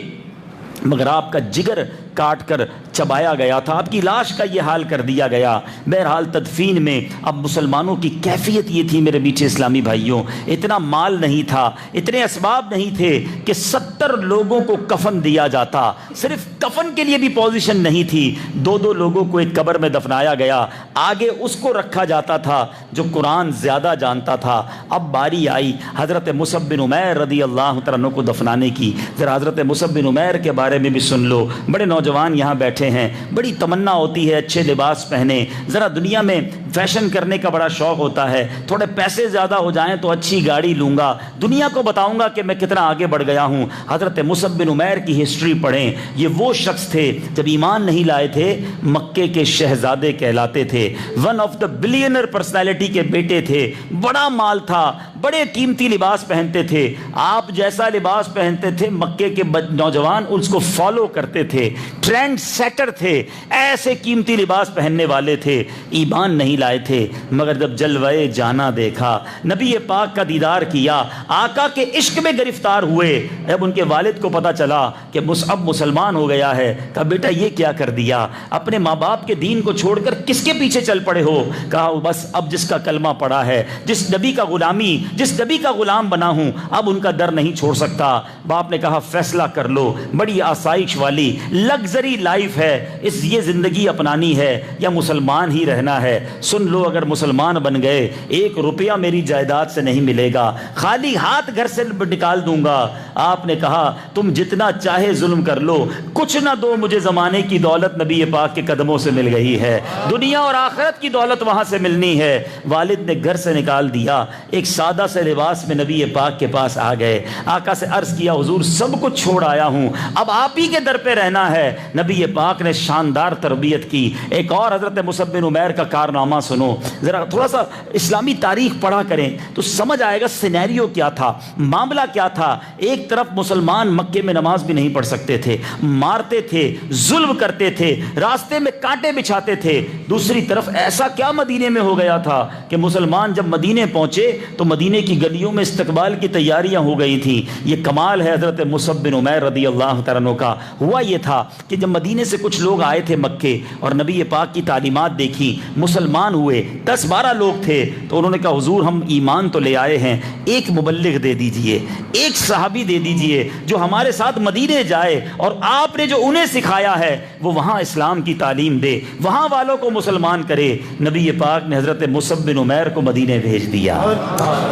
مگر آپ کا جگر کاٹ کر چبایا گیا تھا، آپ کی لاش کا یہ حال کر دیا گیا۔ بہرحال تدفین میں اب مسلمانوں کی کیفیت یہ تھی میرے میٹھے اسلامی بھائیوں، اتنا مال نہیں تھا، اتنے اسباب نہیں تھے کہ 70 لوگوں کو کفن دیا جاتا، صرف کفن کے لیے بھی پوزیشن نہیں تھی۔ 2 لوگوں کو ایک قبر میں دفنایا گیا، آگے اس کو رکھا جاتا تھا جو قرآن زیادہ جانتا تھا۔ اب باری آئی حضرت مصعب بن عمیر رضی اللہ تعالیٰ عنہ کو دفنانے کی۔ ذرا حضرت مصعب بن عمیر کے بارے میں بھی سن لو، بڑے نوجوان یہاں بیٹھے ہیں، بڑی تمنا ہوتی ہے اچھے لباس پہنے، ذرا دنیا میں فیشن کرنے کا بڑا شوق ہوتا ہے، تھوڑے پیسے زیادہ ہو جائیں تو اچھی گاڑی لوں گا، دنیا کو بتاؤں گا کہ میں کتنا آگے بڑھ گیا ہوں۔ حضرت مصعب بن عمیر کی ہسٹری پڑھیں، یہ وہ شخص تھے جب ایمان نہیں لائے تھے مکے کے شہزادے کہلاتے تھے، one of the billionaire personality کے بیٹے تھے، بڑا مال تھا، بڑے قیمتی لباس پہنتے تھے، آپ جیسا لباس پہنتے تھے مکے کے نوجوان اس کو فالو کرتے تھے، ٹرینڈ سیٹر تھے، ایسے قیمتی لباس پہننے والے تھے، ایمان نہیں لائے تھے، مگر جب جلوے جانا دیکھا، نبی پاک کا دیدار کیا، آقا کے عشق میں گرفتار ہوئے، جب ان کے والد کو پتا چلا کہ مصعب مسلمان ہو گیا ہے، کہا بیٹا یہ کیا کر دیا، اپنے ماں باپ کے دین کو چھوڑ کر کس کے پیچھے چل پڑے ہو؟ کہا بس اب جس کا کلمہ پڑا ہے، جس نبی کا غلام بنا ہوں، اب ان کا در نہیں چھوڑ سکتا۔ باپ نے کہا فیصلہ کر لو، بڑی آسائش والی لگژری لائف ہے، یہ زندگی اپنانی ہے یا مسلمان ہی رہنا ہے؟ سن لو، اگر مسلمان بن گئے 1 روپیہ میری جائیداد سے نہیں ملے گا، خالی ہاتھ گھر سے نکال دوں گا۔ آپ نے کہا تم جتنا چاہے ظلم کر لو، کچھ نہ دو مجھے زمانے کی دولت نبی پاک کے قدموں سے مل گئی ہے، دنیا اور آخرت کی دولت وہاں سے ملنی ہے۔ والد نے گھر سے نکال دیا، ایک سادہ سے لباس میں نبی پاک کے پاس آ گئے، آقا سے عرض کیا حضور سب کچھ چھوڑ آیا ہوں، اب آپ ہی کے در پہ رہنا ہے۔ نبی پاک پاک نے شاندار تربیت کی. ایک اور حضرت مصعب بن عمیر کا کارنامہ سنو ذرا, تھوڑا سا اسلامی تاریخ پڑھا کریں تو سمجھ آئے گا سینیریو کیا تھا, معاملہ کیا تھا. ایک طرف مسلمان مکے میں نماز بھی نہیں پڑھ سکتے تھے, مارتے تھے, ظلم کرتے تھے, راستے میں کانٹے بچھاتے تھے. دوسری طرف ایسا کیا مدینے میں ہو گیا تھا کہ مسلمان جب مدینے پہنچے تو مدینے کی گلیوں میں استقبال کی تیاریاں ہو گئی تھیں. یہ کمال ہے حضرت مصعب بن عمیر رضی اللہ تعالیٰ عنہ کا. ہوا یہ تھا کہ جب مدینے سے کچھ لوگ آئے تھے مکے اور نبی پاک کی تعلیمات دیکھی, مسلمان ہوئے, 10-12 لوگ تھے, تو انہوں نے کہا حضور ہم ایمان تو لے آئے ہیں, ایک مبلغ دے دیجئے, ایک صحابی دے دیجئے جو ہمارے ساتھ مدینے جائے اور آپ نے جو انہیں سکھایا ہے وہ وہاں اسلام کی تعلیم دے, وہاں والوں کو مسلمان کرے. نبی پاک نے حضرت مصعب بن عمیر کو مدینے بھیج دیا.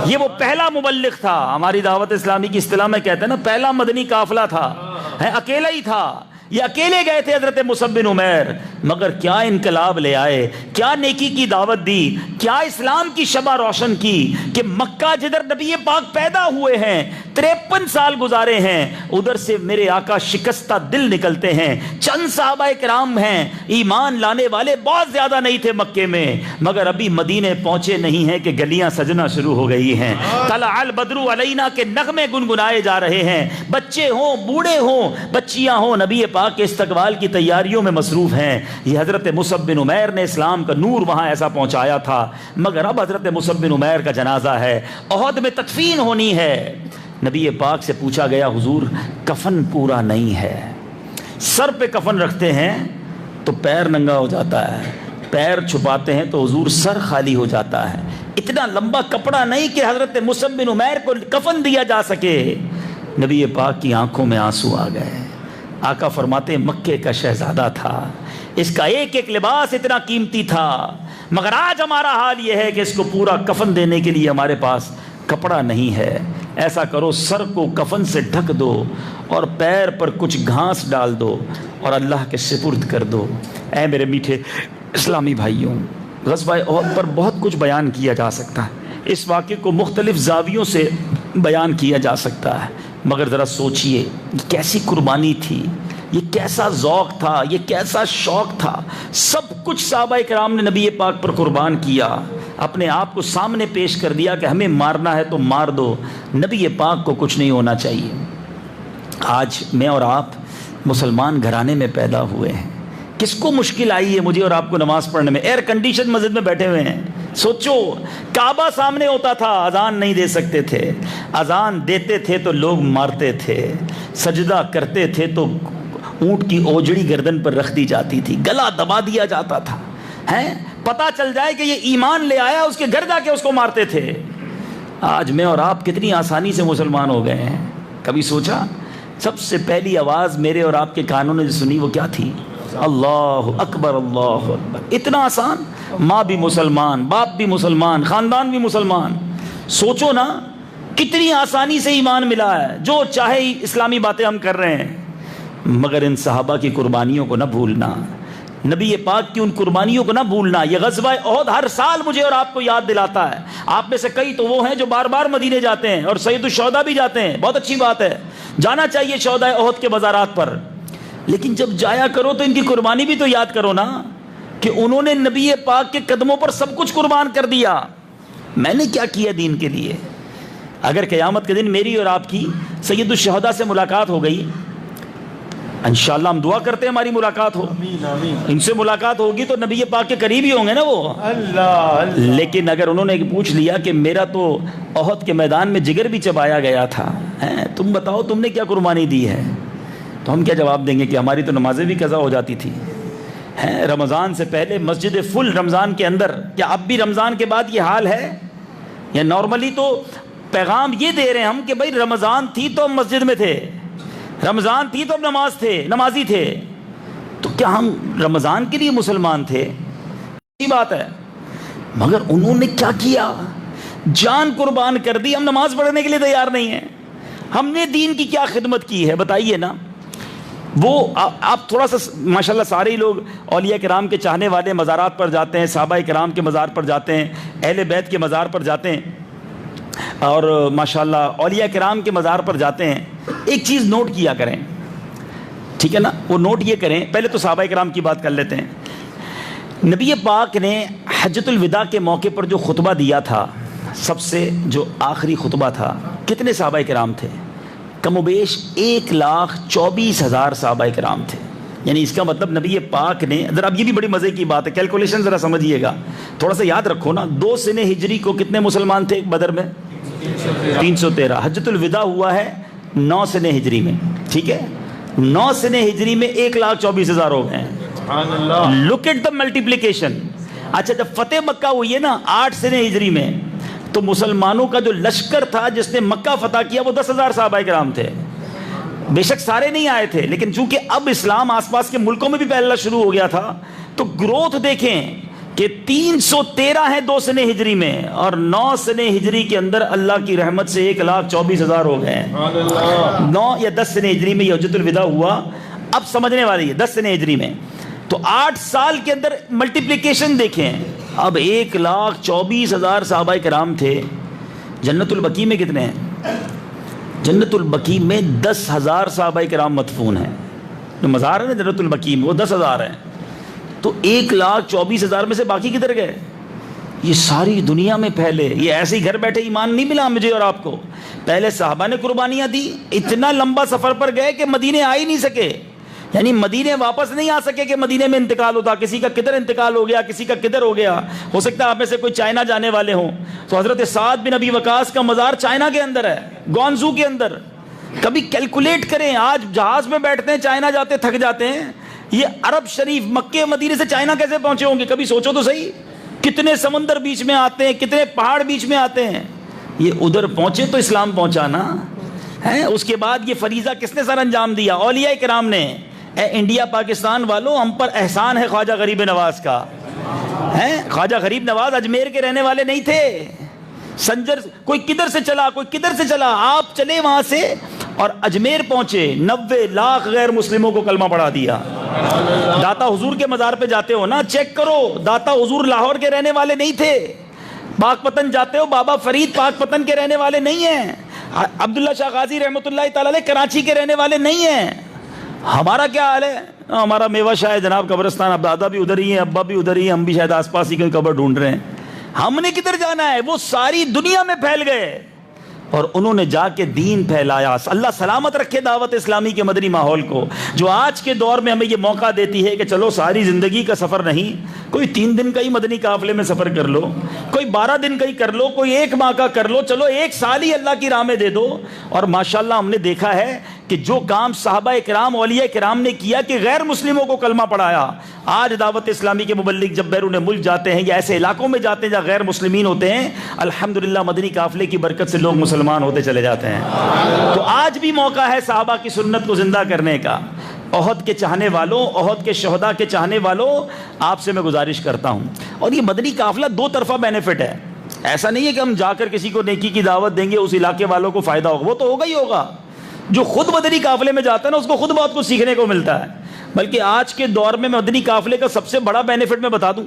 یہ وہ پہلا مبلغ تھا. ہماری دعوت اسلامی کی اصطلاح میں کہتے ہیں نا, پہلا مدنی قافلہ تھا, اکیلا ہی تھا. یہ اکیلے گئے تھے حضرت مصعب بن عمیر, مگر کیا انقلاب لے آئے, کیا نیکی کی دعوت دی, کیا اسلام کی شمع روشن کی کہ مکہ جدھر نبی پاک پیدا ہوئے ہیں, 53 سال گزارے ہیں, ادھر سے میرے آقا شکستہ دل نکلتے ہیں. چند صحابہ کرام ہیں, ایمان لانے والے بہت زیادہ نہیں تھے مکے میں, مگر ابھی مدینے پہنچے نہیں ہیں کہ گلیاں سجنا شروع ہو گئی ہیں. طلع البدر علینا کے نغمے گنگنائے جا رہے ہیں. بچے ہوں, بوڑھے ہوں, بچیاں ہوں, نبی پاک کے استقبال کی تیاریوں میں مصروف ہیں. یہ حضرت مصعب بن عمیر نے اسلام کا نور وہاں ایسا پہنچایا تھا. مگر اب حضرت مصعب بن عمیر کا جنازہ ہے, احد میں تدفین ہونی ہے. نبی پاک سے پوچھا گیا حضور کفن پورا نہیں ہے, سر پہ کفن رکھتے ہیں تو پیر ننگا ہو جاتا ہے, پیر چھپاتے ہیں تو حضور سر خالی ہو جاتا ہے. اتنا لمبا کپڑا نہیں کہ حضرت مصعب بن عمیر کو کفن دیا جا سکے. نبی پاک کی آنکھوں میں آنسو آ گئے. آقا فرماتے مکے کا شہزادہ تھا, اس کا ایک ایک لباس اتنا قیمتی تھا, مگر آج ہمارا حال یہ ہے کہ اس کو پورا کفن دینے کے لیے ہمارے پاس کپڑا نہیں ہے. ایسا کرو سر کو کفن سے ڈھک دو اور پیر پر کچھ گھاس ڈال دو اور اللہ کے سپرد کر دو. اے میرے میٹھے اسلامی بھائیوں, غزوہ احد پر بہت کچھ بیان کیا جا سکتا ہے, اس واقعے کو مختلف زاویوں سے بیان کیا جا سکتا ہے, مگر ذرا سوچئے یہ کیسی قربانی تھی, یہ کیسا ذوق تھا, یہ کیسا شوق تھا. سب کچھ صحابہ کرام نے نبی پاک پر قربان کیا, اپنے آپ کو سامنے پیش کر دیا کہ ہمیں مارنا ہے تو مار دو, نبی پاک کو کچھ نہیں ہونا چاہیے. آج میں اور آپ مسلمان گھرانے میں پیدا ہوئے ہیں, کس کو مشکل آئی ہے مجھے اور آپ کو نماز پڑھنے میں؟ ایئر کنڈیشن مسجد میں بیٹھے ہوئے ہیں. سوچو کعبہ سامنے ہوتا تھا, اذان نہیں دے سکتے تھے, اذان دیتے تھے تو لوگ مارتے تھے, سجدہ کرتے تھے تو اونٹ کی اوجڑی گردن پر رکھ دی جاتی تھی, گلا دبا دیا جاتا تھا. ہیں پتہ چل جائے کہ یہ ایمان لے آیا, اس کے گھر جا کے اس کو مارتے تھے. آج میں اور آپ کتنی آسانی سے مسلمان ہو گئے ہیں. کبھی سوچا سب سے پہلی آواز میرے اور آپ کے کانوں نے جو سنی وہ کیا تھی؟ اللہ اکبر, اللہ اکبر. اتنا آسان, ماں بھی مسلمان, باپ بھی مسلمان, خاندان بھی مسلمان. سوچو نا کتنی آسانی سے ایمان ملا ہے, جو چاہے اسلامی باتیں ہم کر رہے ہیں. مگر ان صحابہ کی قربانیوں کو نہ بھولنا, نبی پاک کی ان قربانیوں کو نہ بھولنا. یہ غزوہ احد ہر سال مجھے اور آپ کو یاد دلاتا ہے. آپ میں سے کئی تو وہ ہیں جو بار بار مدینے جاتے ہیں اور سید الشہداء بھی جاتے ہیں, بہت اچھی بات ہے, جانا چاہیے شہداء احد کے مزارات پر. لیکن جب جایا کرو تو ان کی قربانی بھی تو یاد کرو نا, کہ انہوں نے نبی پاک کے قدموں پر سب کچھ قربان کر دیا. میں نے کیا کیا دین کے لیے؟ اگر قیامت کے دن میری اور آپ کی سید الشہداء سے ملاقات ہو گئی, انشاءاللہ ہم دعا کرتے ہیں ہماری ملاقات ہو, ان سے ملاقات ہوگی تو نبی پاک کے قریب ہی ہوں گے نا وہ. لیکن اگر انہوں نے پوچھ لیا کہ میرا تو احد کے میدان میں جگر بھی چبایا گیا تھا, تم بتاؤ تم نے کیا قربانی دی ہے, تو ہم کیا جواب دیں گے کہ ہماری تو نمازیں بھی قضا ہو جاتی تھی. رمضان سے پہلے مسجد فل, رمضان کے اندر. کیا اب بھی رمضان کے بعد یہ حال ہے؟ یا نارملی تو پیغام یہ دے رہے ہیں ہم کہ بھائی رمضان تھی تو ہم مسجد میں تھے, رمضان تھی تو ہم نمازی تھے. تو کیا ہم رمضان کے لیے مسلمان تھے؟ اچھی بات ہے, مگر انہوں نے کیا کیا؟ جان قربان کر دی. ہم نماز پڑھنے کے لیے تیار نہیں ہیں. ہم نے دین کی کیا خدمت کی ہے بتائیے نا. وہ آپ تھوڑا سا ماشاءاللہ سارے ہی لوگ اولیاء کرام کے چاہنے والے مزارات پر جاتے ہیں, صحابہ کرام کے مزار پر جاتے ہیں, اہل بیت کے مزار پر جاتے ہیں, اور ماشاءاللہ اولیاء کرام کے مزار پر جاتے ہیں. ایک چیز نوٹ کیا کریں, ٹھیک ہے نا. وہ نوٹ یہ کریں, پہلے تو صحابہ کرام کی بات کر لیتے ہیں. نبی پاک نے حجۃ الوداع کے موقع پر جو خطبہ دیا تھا, سب سے جو آخری خطبہ تھا, کتنے صحابہ کرام تھے؟ کم و بیش 1,24,000 صحابہ کرام تھے. یعنی اس کا مطلب نبی پاک نے, ذرا اب یہ بھی بڑی مزے کی بات ہے, کیلکولیشن ذرا سمجھیے گا, تھوڑا سا یاد رکھو نا. 2 سنہ ہجری کو کتنے مسلمان تھے بدر میں؟ 313. حجۃ الوداع ہوا ہے 9 سنہ ہجری میں, ٹھیک ہے. 9 سنہ ہجری میں 1,24,000 ہو گئے ہیں. Look at the multiplication. اچھا, جب فتح مکہ ہوئی ہے نا 8 سنہ ہجری میں, تو مسلمانوں کا جو لشکر تھا جس نے مکہ فتح کیا وہ 10,000 صحابہ کرام تھے. بے شک سارے نہیں آئے تھے, لیکن چونکہ اب اسلام آس پاس کے ملکوں میں بھی پھیلنا شروع ہو گیا تھا, تو گروتھ دیکھیں کہ 313 ہیں 2 سنہ ہجری میں, اور 9 سنہ ہجری کے اندر اللہ کی رحمت سے 1,24,000 ہو گئے ہیں. 9 یا 10 سنہ ہجری میں یہ حجۃ الوداع ہوا. اب سمجھنے والی ہے 10 سنہ ہجری میں, تو 8 سال کے اندر ملٹیپلیکیشن دیکھیں. اب 1,24,000 صحابہ کرام تھے. جنت البقیع میں کتنے ہیں؟ جنت البقیع میں 10,000 صحابہ کرام مدفون ہیں. جو مزار ہے نا جنت البقیع میں, وہ 10,000 ہیں. تو 1,24,000 میں سے باقی کدھر گئے؟ یہ ساری دنیا میں پھیلے. یہ ایسے ہی گھر بیٹھے ایمان نہیں ملا مجھے اور آپ کو. پہلے صحابہ نے قربانیاں دی, اتنا لمبا سفر پر گئے کہ مدینے آ ہی نہیں سکے. یعنی مدینے واپس نہیں آ سکے کہ مدینے میں انتقال ہوتا. کسی کا کدھر انتقال ہو گیا, کسی کا کدھر ہو گیا. ہو سکتا ہے آپ میں سے کوئی چائنا جانے والے ہوں, تو حضرت سعد بن ابی وقاص کا مزار چائنا کے اندر ہے, گوانزو کے اندر. کبھی کیلکولیٹ کریں, آج جہاز میں بیٹھتے ہیں, چائنا جاتے تھک جاتے ہیں, یہ عرب شریف مکے مدینے سے چائنا کیسے پہنچے ہوں گے؟ کبھی سوچو تو صحیح. کتنے سمندر بیچ میں آتے ہیں, کتنے پہاڑ بیچ میں آتے ہیں. یہ ادھر پہنچے تو اسلام پہنچا نا ہے. اس کے بعد یہ فریضہ کس نے سر انجام دیا؟ اولیاء کرام نے. اے انڈیا پاکستان والوں, ہم پر احسان ہے خواجہ غریب نواز کا. خواجہ غریب نواز اجمیر کے رہنے والے نہیں تھے. سنجر کوئی کدھر سے چلا, کوئی کدھر سے چلا, آپ چلے وہاں سے اور اجمیر پہنچے. 90 لاکھ غیر مسلموں کو کلمہ پڑھا دیا. داتا حضور کے مزار پہ جاتے ہو نا, چیک کرو, داتا حضور لاہور کے رہنے والے نہیں تھے. پاک پتن جاتے ہو, بابا فرید پاک پتن کے رہنے والے نہیں ہیں. عبداللہ شاہ غازی رحمۃ اللہ تعالی علیہ کراچی کے رہنے والے نہیں ہیں. ہمارا کیا حال ہے؟ ہمارا میوہ شاہ ہے جناب قبرستان, اب دادا بھی ادھر ہی ہیں, ابا بھی ادھر ہی ہیں, ہم بھی شاید آس پاس ہی کوئی قبر ڈھونڈ رہے ہیں. ہم نے کدھر جانا ہے؟ وہ ساری دنیا میں پھیل گئے اور انہوں نے جا کے دین پھیلایا. اللہ سلامت رکھے دعوت اسلامی کے مدنی ماحول کو, جو آج کے دور میں ہمیں یہ موقع دیتی ہے کہ چلو ساری زندگی کا سفر نہیں, کوئی 3 دن کا ہی مدنی قافلے میں سفر کر لو, کوئی 12 دن کا ہی کر لو, کوئی 1 ماہ کا کر لو, چلو 1 سال ہی اللہ کی راہ میں دے دو. اور ماشاءاللہ ہم نے دیکھا ہے کہ جو کام صحابہ کرام اولیاء کرام نے کیا کہ غیر مسلموں کو کلمہ پڑھایا, آج دعوت اسلامی کے مبلغ جب بیرون ملک جاتے ہیں یا ایسے علاقوں میں جاتے ہیں جہاں غیر مسلمین ہوتے ہیں, الحمدللہ مدنی قافلے کی برکت سے لوگ مسلمان ہوتے چلے جاتے ہیں. تو آج بھی موقع ہے صحابہ کی سنت کو زندہ کرنے کا. احد کے چاہنے والوں, احد کے شہداء کے چاہنے والوں, آپ سے میں گزارش کرتا ہوں. اور یہ مدنی قافلہ 2 طرفہ بینیفٹ ہے. ایسا نہیں ہے کہ ہم جا کر کسی کو نیکی کی دعوت دیں گے اس علاقے والوں کو فائدہ ہوگا, وہ تو ہوگا ہی ہوگا. جو خود مدنی قافلے میں جاتا ہے نا اس کو خود بہت کچھ سیکھنے کو ملتا ہے. بلکہ آج کے دور میں مدنی قافلے کا سب سے بڑا بینیفٹ میں بتا دوں,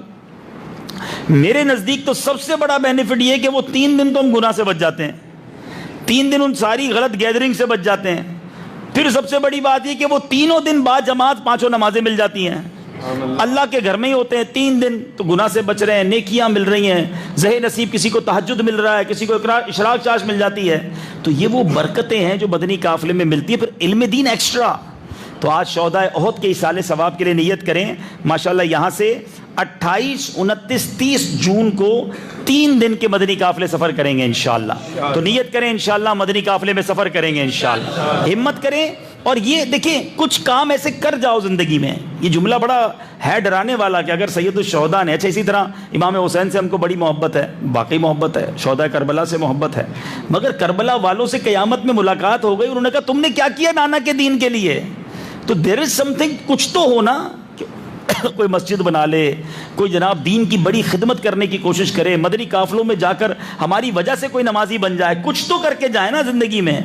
میرے نزدیک تو سب سے بڑا بینیفٹ یہ کہ وہ 3 دن تو ہم گناہ سے بچ جاتے ہیں, 3 دن ان ساری غلط گیدرنگ سے بچ جاتے ہیں. پھر سب سے بڑی بات یہ کہ وہ 3 دن بعد جماعت 5 نمازیں مل جاتی ہیں, اللہ کے گھر میں ہی ہوتے ہیں. 3 دن تو گناہ سے بچ رہے ہیں, نیکیاں مل رہی ہیں, زہ نصیب کسی کو تہجد مل رہا ہے, کسی کو اشراق چاش مل جاتی ہے. تو یہ وہ برکتیں ہیں جو مدنی قافلے میں ملتی ہے. پھر علم دین ایکسٹرا. تو آج شہداء احد کے ایصال ثواب کے لیے نیت کریں. ماشاءاللہ یہاں سے 28, 29, 30 جون کو 3 دن کے مدنی قافلے سفر کریں گے انشاءاللہ. تو نیت کریں انشاءاللہ مدنی قافلے میں سفر کریں گے انشاءاللہ. ہمت کریں. اور یہ دیکھیں کچھ کام ایسے کر جاؤ زندگی میں. یہ جملہ بڑا ہے ڈرانے والا کہ اگر سید الشہداء نے, اچھا اسی طرح امام حسین سے ہم کو بڑی محبت ہے, واقعی محبت ہے, شہداء کربلا سے محبت ہے, مگر کربلا والوں سے قیامت میں ملاقات ہو گئی, انہوں نے کہا تم نے کیا کیا نانا کے دین کے لیے؟ تو دیر از سم تھنگ, کچھ تو ہونا. کوئی مسجد بنا لے, کوئی جناب دین کی بڑی خدمت کرنے کی کوشش کرے, مدنی قافلوں میں جا کر ہماری وجہ سے کوئی نمازی بن جائے, کچھ تو کر کے جائے نا زندگی میں.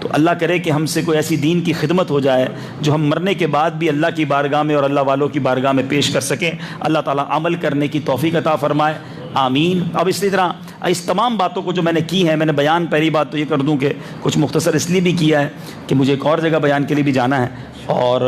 تو اللہ کرے کہ ہم سے کوئی ایسی دین کی خدمت ہو جائے جو ہم مرنے کے بعد بھی اللہ کی بارگاہ میں اور اللہ والوں کی بارگاہ میں پیش کر سکیں. اللہ تعالیٰ عمل کرنے کی توفیق عطا فرمائے, آمین. اب اسی طرح اس تمام باتوں کو جو میں نے کی ہیں, میں نے بیان پہلی بات تو یہ کر دوں کہ کچھ مختصر اس لیے بھی کیا ہے کہ مجھے ایک اور جگہ بیان کے لیے بھی جانا ہے. اور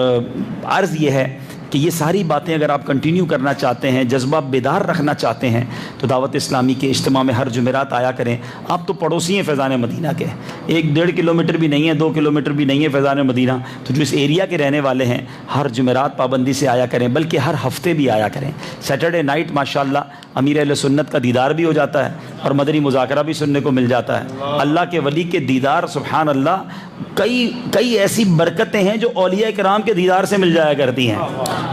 عرض یہ ہے کہ یہ ساری باتیں اگر آپ کنٹینیو کرنا چاہتے ہیں، جذبہ بیدار رکھنا چاہتے ہیں، تو دعوت اسلامی کے اجتماع میں ہر جمعرات آیا کریں۔ آپ تو پڑوسی ہیں فیضان مدینہ کے، 1-1.5 کلومیٹر بھی نہیں ہے، 2 کلومیٹر بھی نہیں ہے فیضان مدینہ، تو جو اس ایریا کے رہنے والے ہیں ہر جمعرات پابندی سے آیا کریں، بلکہ ہر ہفتے بھی آیا کریں۔ سیٹرڈے نائٹ ماشاءاللہ امیر اہل سنت کا دیدار بھی ہو جاتا ہے اور مدنی مذاکرہ بھی سننے کو مل جاتا ہے۔ اللہ کے ولی کے دیدار سبحان اللہ، کئی ایسی برکتیں ہیں جو اولیاء کرام کے دیدار سے مل جایا کرتی ہیں۔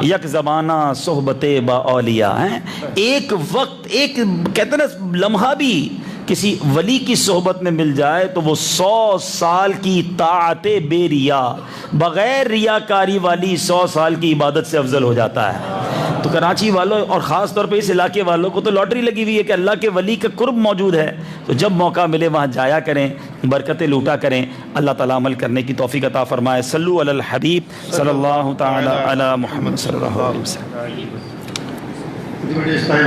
یک زمانہ صحبت با اولیاء ہیں، ایک وقت، ایک کہتے ہیں نا لمحہ بھی کسی ولی کی صحبت میں مل جائے تو وہ 100 سال کی طاعت بے ریا، بغیر ریاکاری والی 100 سال کی عبادت سے افضل ہو جاتا ہے۔ تو کراچی والوں اور خاص طور پہ اس علاقے والوں کو تو لاٹری لگی ہوئی ہے کہ اللہ کے ولی کا قرب موجود ہے، تو جب موقع ملے وہاں جایا کریں، برکتیں لوٹا کریں۔ اللہ تعالیٰ عمل کرنے کی توفیق عطا فرمائے۔ صلو علی الحبیب صلی اللہ تعالی علی محمد صلی اللہ علیہ وسلم۔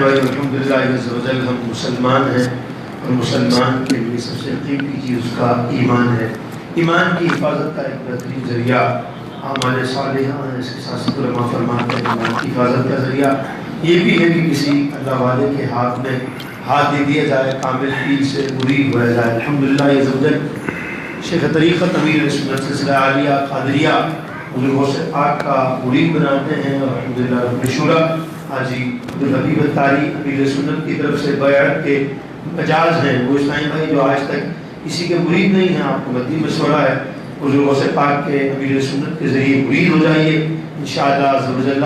الحمدللہ ہم مسلمان ہیں اور مسلمان کے لیے سب سے قیمتی چیز اس کا ایمان ہے۔ ایمان کی حفاظت کا ایک بہترین ذریعہ اعمال صالحہ ہے، اس کے ساتھ ساتھ علماء فرماتے ہیں ایمان کی حفاظت کا ذریعہ یہ بھی ہے کہ کسی اللہ والے کے ہاتھ میں ہاتھ دے دیا جائے، کامل پیر سے مرید ہو جائے۔ الحمدللہ یہ زوجل شیخ طریقت امیر سنت سلسلہ عالیہ قادریہ بزرگوں سے پاک کا مرید بناتے ہیں، اور الحمدللہ رب شورا حاجی عبدالحبیب الطاری امیر سنت کی طرف سے بیعت کے مجاز ہیں۔ وہ اسلامی بھائی جو آج تک کسی کے مرید نہیں ہیں، آپ کو مدنی مشورہ ہے بزرگوں سے پاک کے امیر سنت کے ذریعے مرید ہو جائیے، انشاءاللہ عز و جل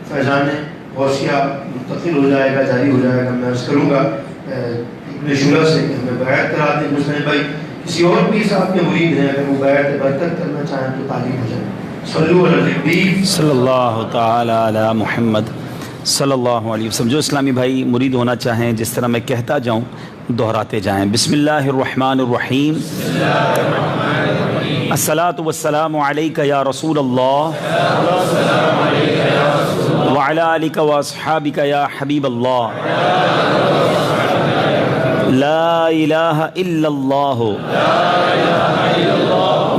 فیضان غوثیہ منتقل ہو جائے گا، جاری ہو جائے گا۔ میں عرض کروں گا ابن شورا سے کہ ہمیں بیعت کرا دیں۔ مسلم بھائی کسی اور بھی صاحب کے مرید ہیں، اگر وہ بیعت برکت کرنا چاہیں تو تعلیم ہو جائے۔ صلو علی النبی صلی اللہ تعالی علی محمد صلی اللہ علیہ وسلم۔ جو اسلامی بھائی مرید ہونا چاہیں، جس طرح میں کہتا جاؤں دہراتے جائیں۔ بسم اللہ الرحمن الرحیم، الصلاۃ والسلام علیک یا رسول اللہ وعلی آلک واصحابک یا حبیب اللہ، لا الہ الا اللہ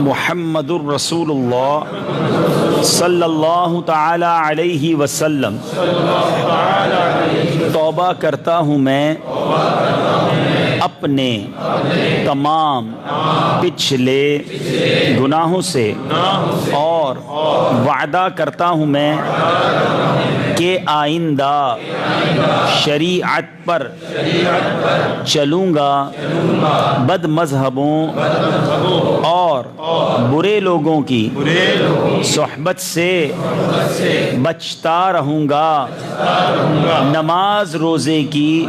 محمد الرسول اللہ صلی اللہ تعالی علیہ وسلم۔ توبہ کرتا ہوں میں اپنے تمام پچھلے گناہوں سے، اور وعدہ کرتا ہوں میں کہ آئندہ شریعت پر چلوں گا، بد مذہبوں اور برے لوگوں کی صحبت سے بچتا رہوں گا، نماز روزے کی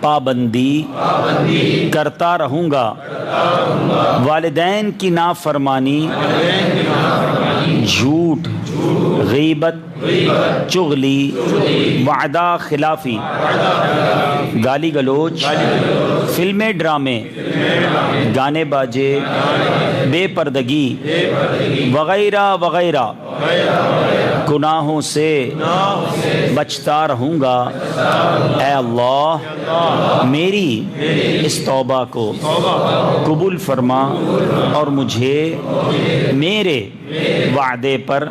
پابندی کرتا رہوں گا، والدین کی نافرمانی، جھوٹ، غیبت، چغلی، وعدہ خلافی، گالی گلوچ، فلمیں ڈرامے، گانے باجے، بے پردگی وغیرہ وغیرہ گناہوں سے بچتا رہوں گا۔ اے اللہ میری اس توبہ کو قبول فرما اور مجھے میرے وعدے پر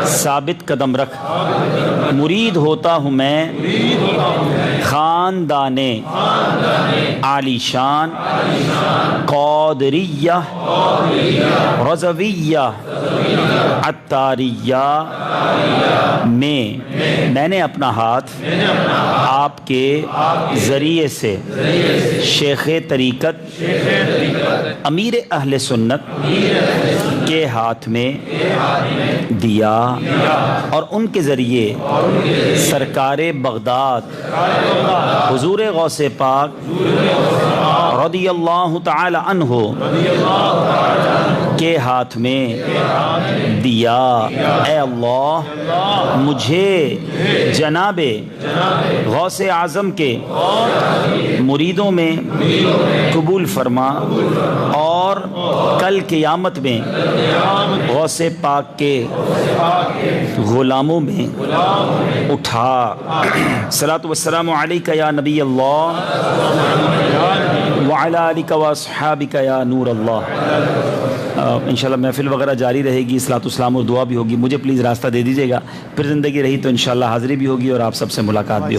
ثابت قدم رکھ۔ مرید ہوتا ہوں میں خاندان عالی شان قادریہ رضویہ عطاریہ میں نے اپنا ہاتھ آپ کے ذریعے سے شیخ طریقت امیر اہل سنت کے ہاتھ میں دیا، اور ان کے ذریعے سرکار بغداد حضور غوث پاک رضی اللہ تعالی عنہ کے ہاتھ میں دیا۔ اے اللہ مجھے جناب غوث اعظم کے مریدوں میں قبول فرما، اور کل قیامت میں غوث پاک کے غلاموں میں اٹھا۔ صلاۃ والسلام علیک یا نبی اللہ وعلی آلک واصحابک یا نور اللہ۔ انشاءاللہ محفل وغیرہ جاری رہے گی، صلاۃ السلام اور دعا بھی ہوگی. مجھے پلیز راستہ دے دیجیے گا، پھر زندگی رہی تو انشاءاللہ حاضری بھی ہوگی اور آپ سب سے ملاقات بھی ہوگی.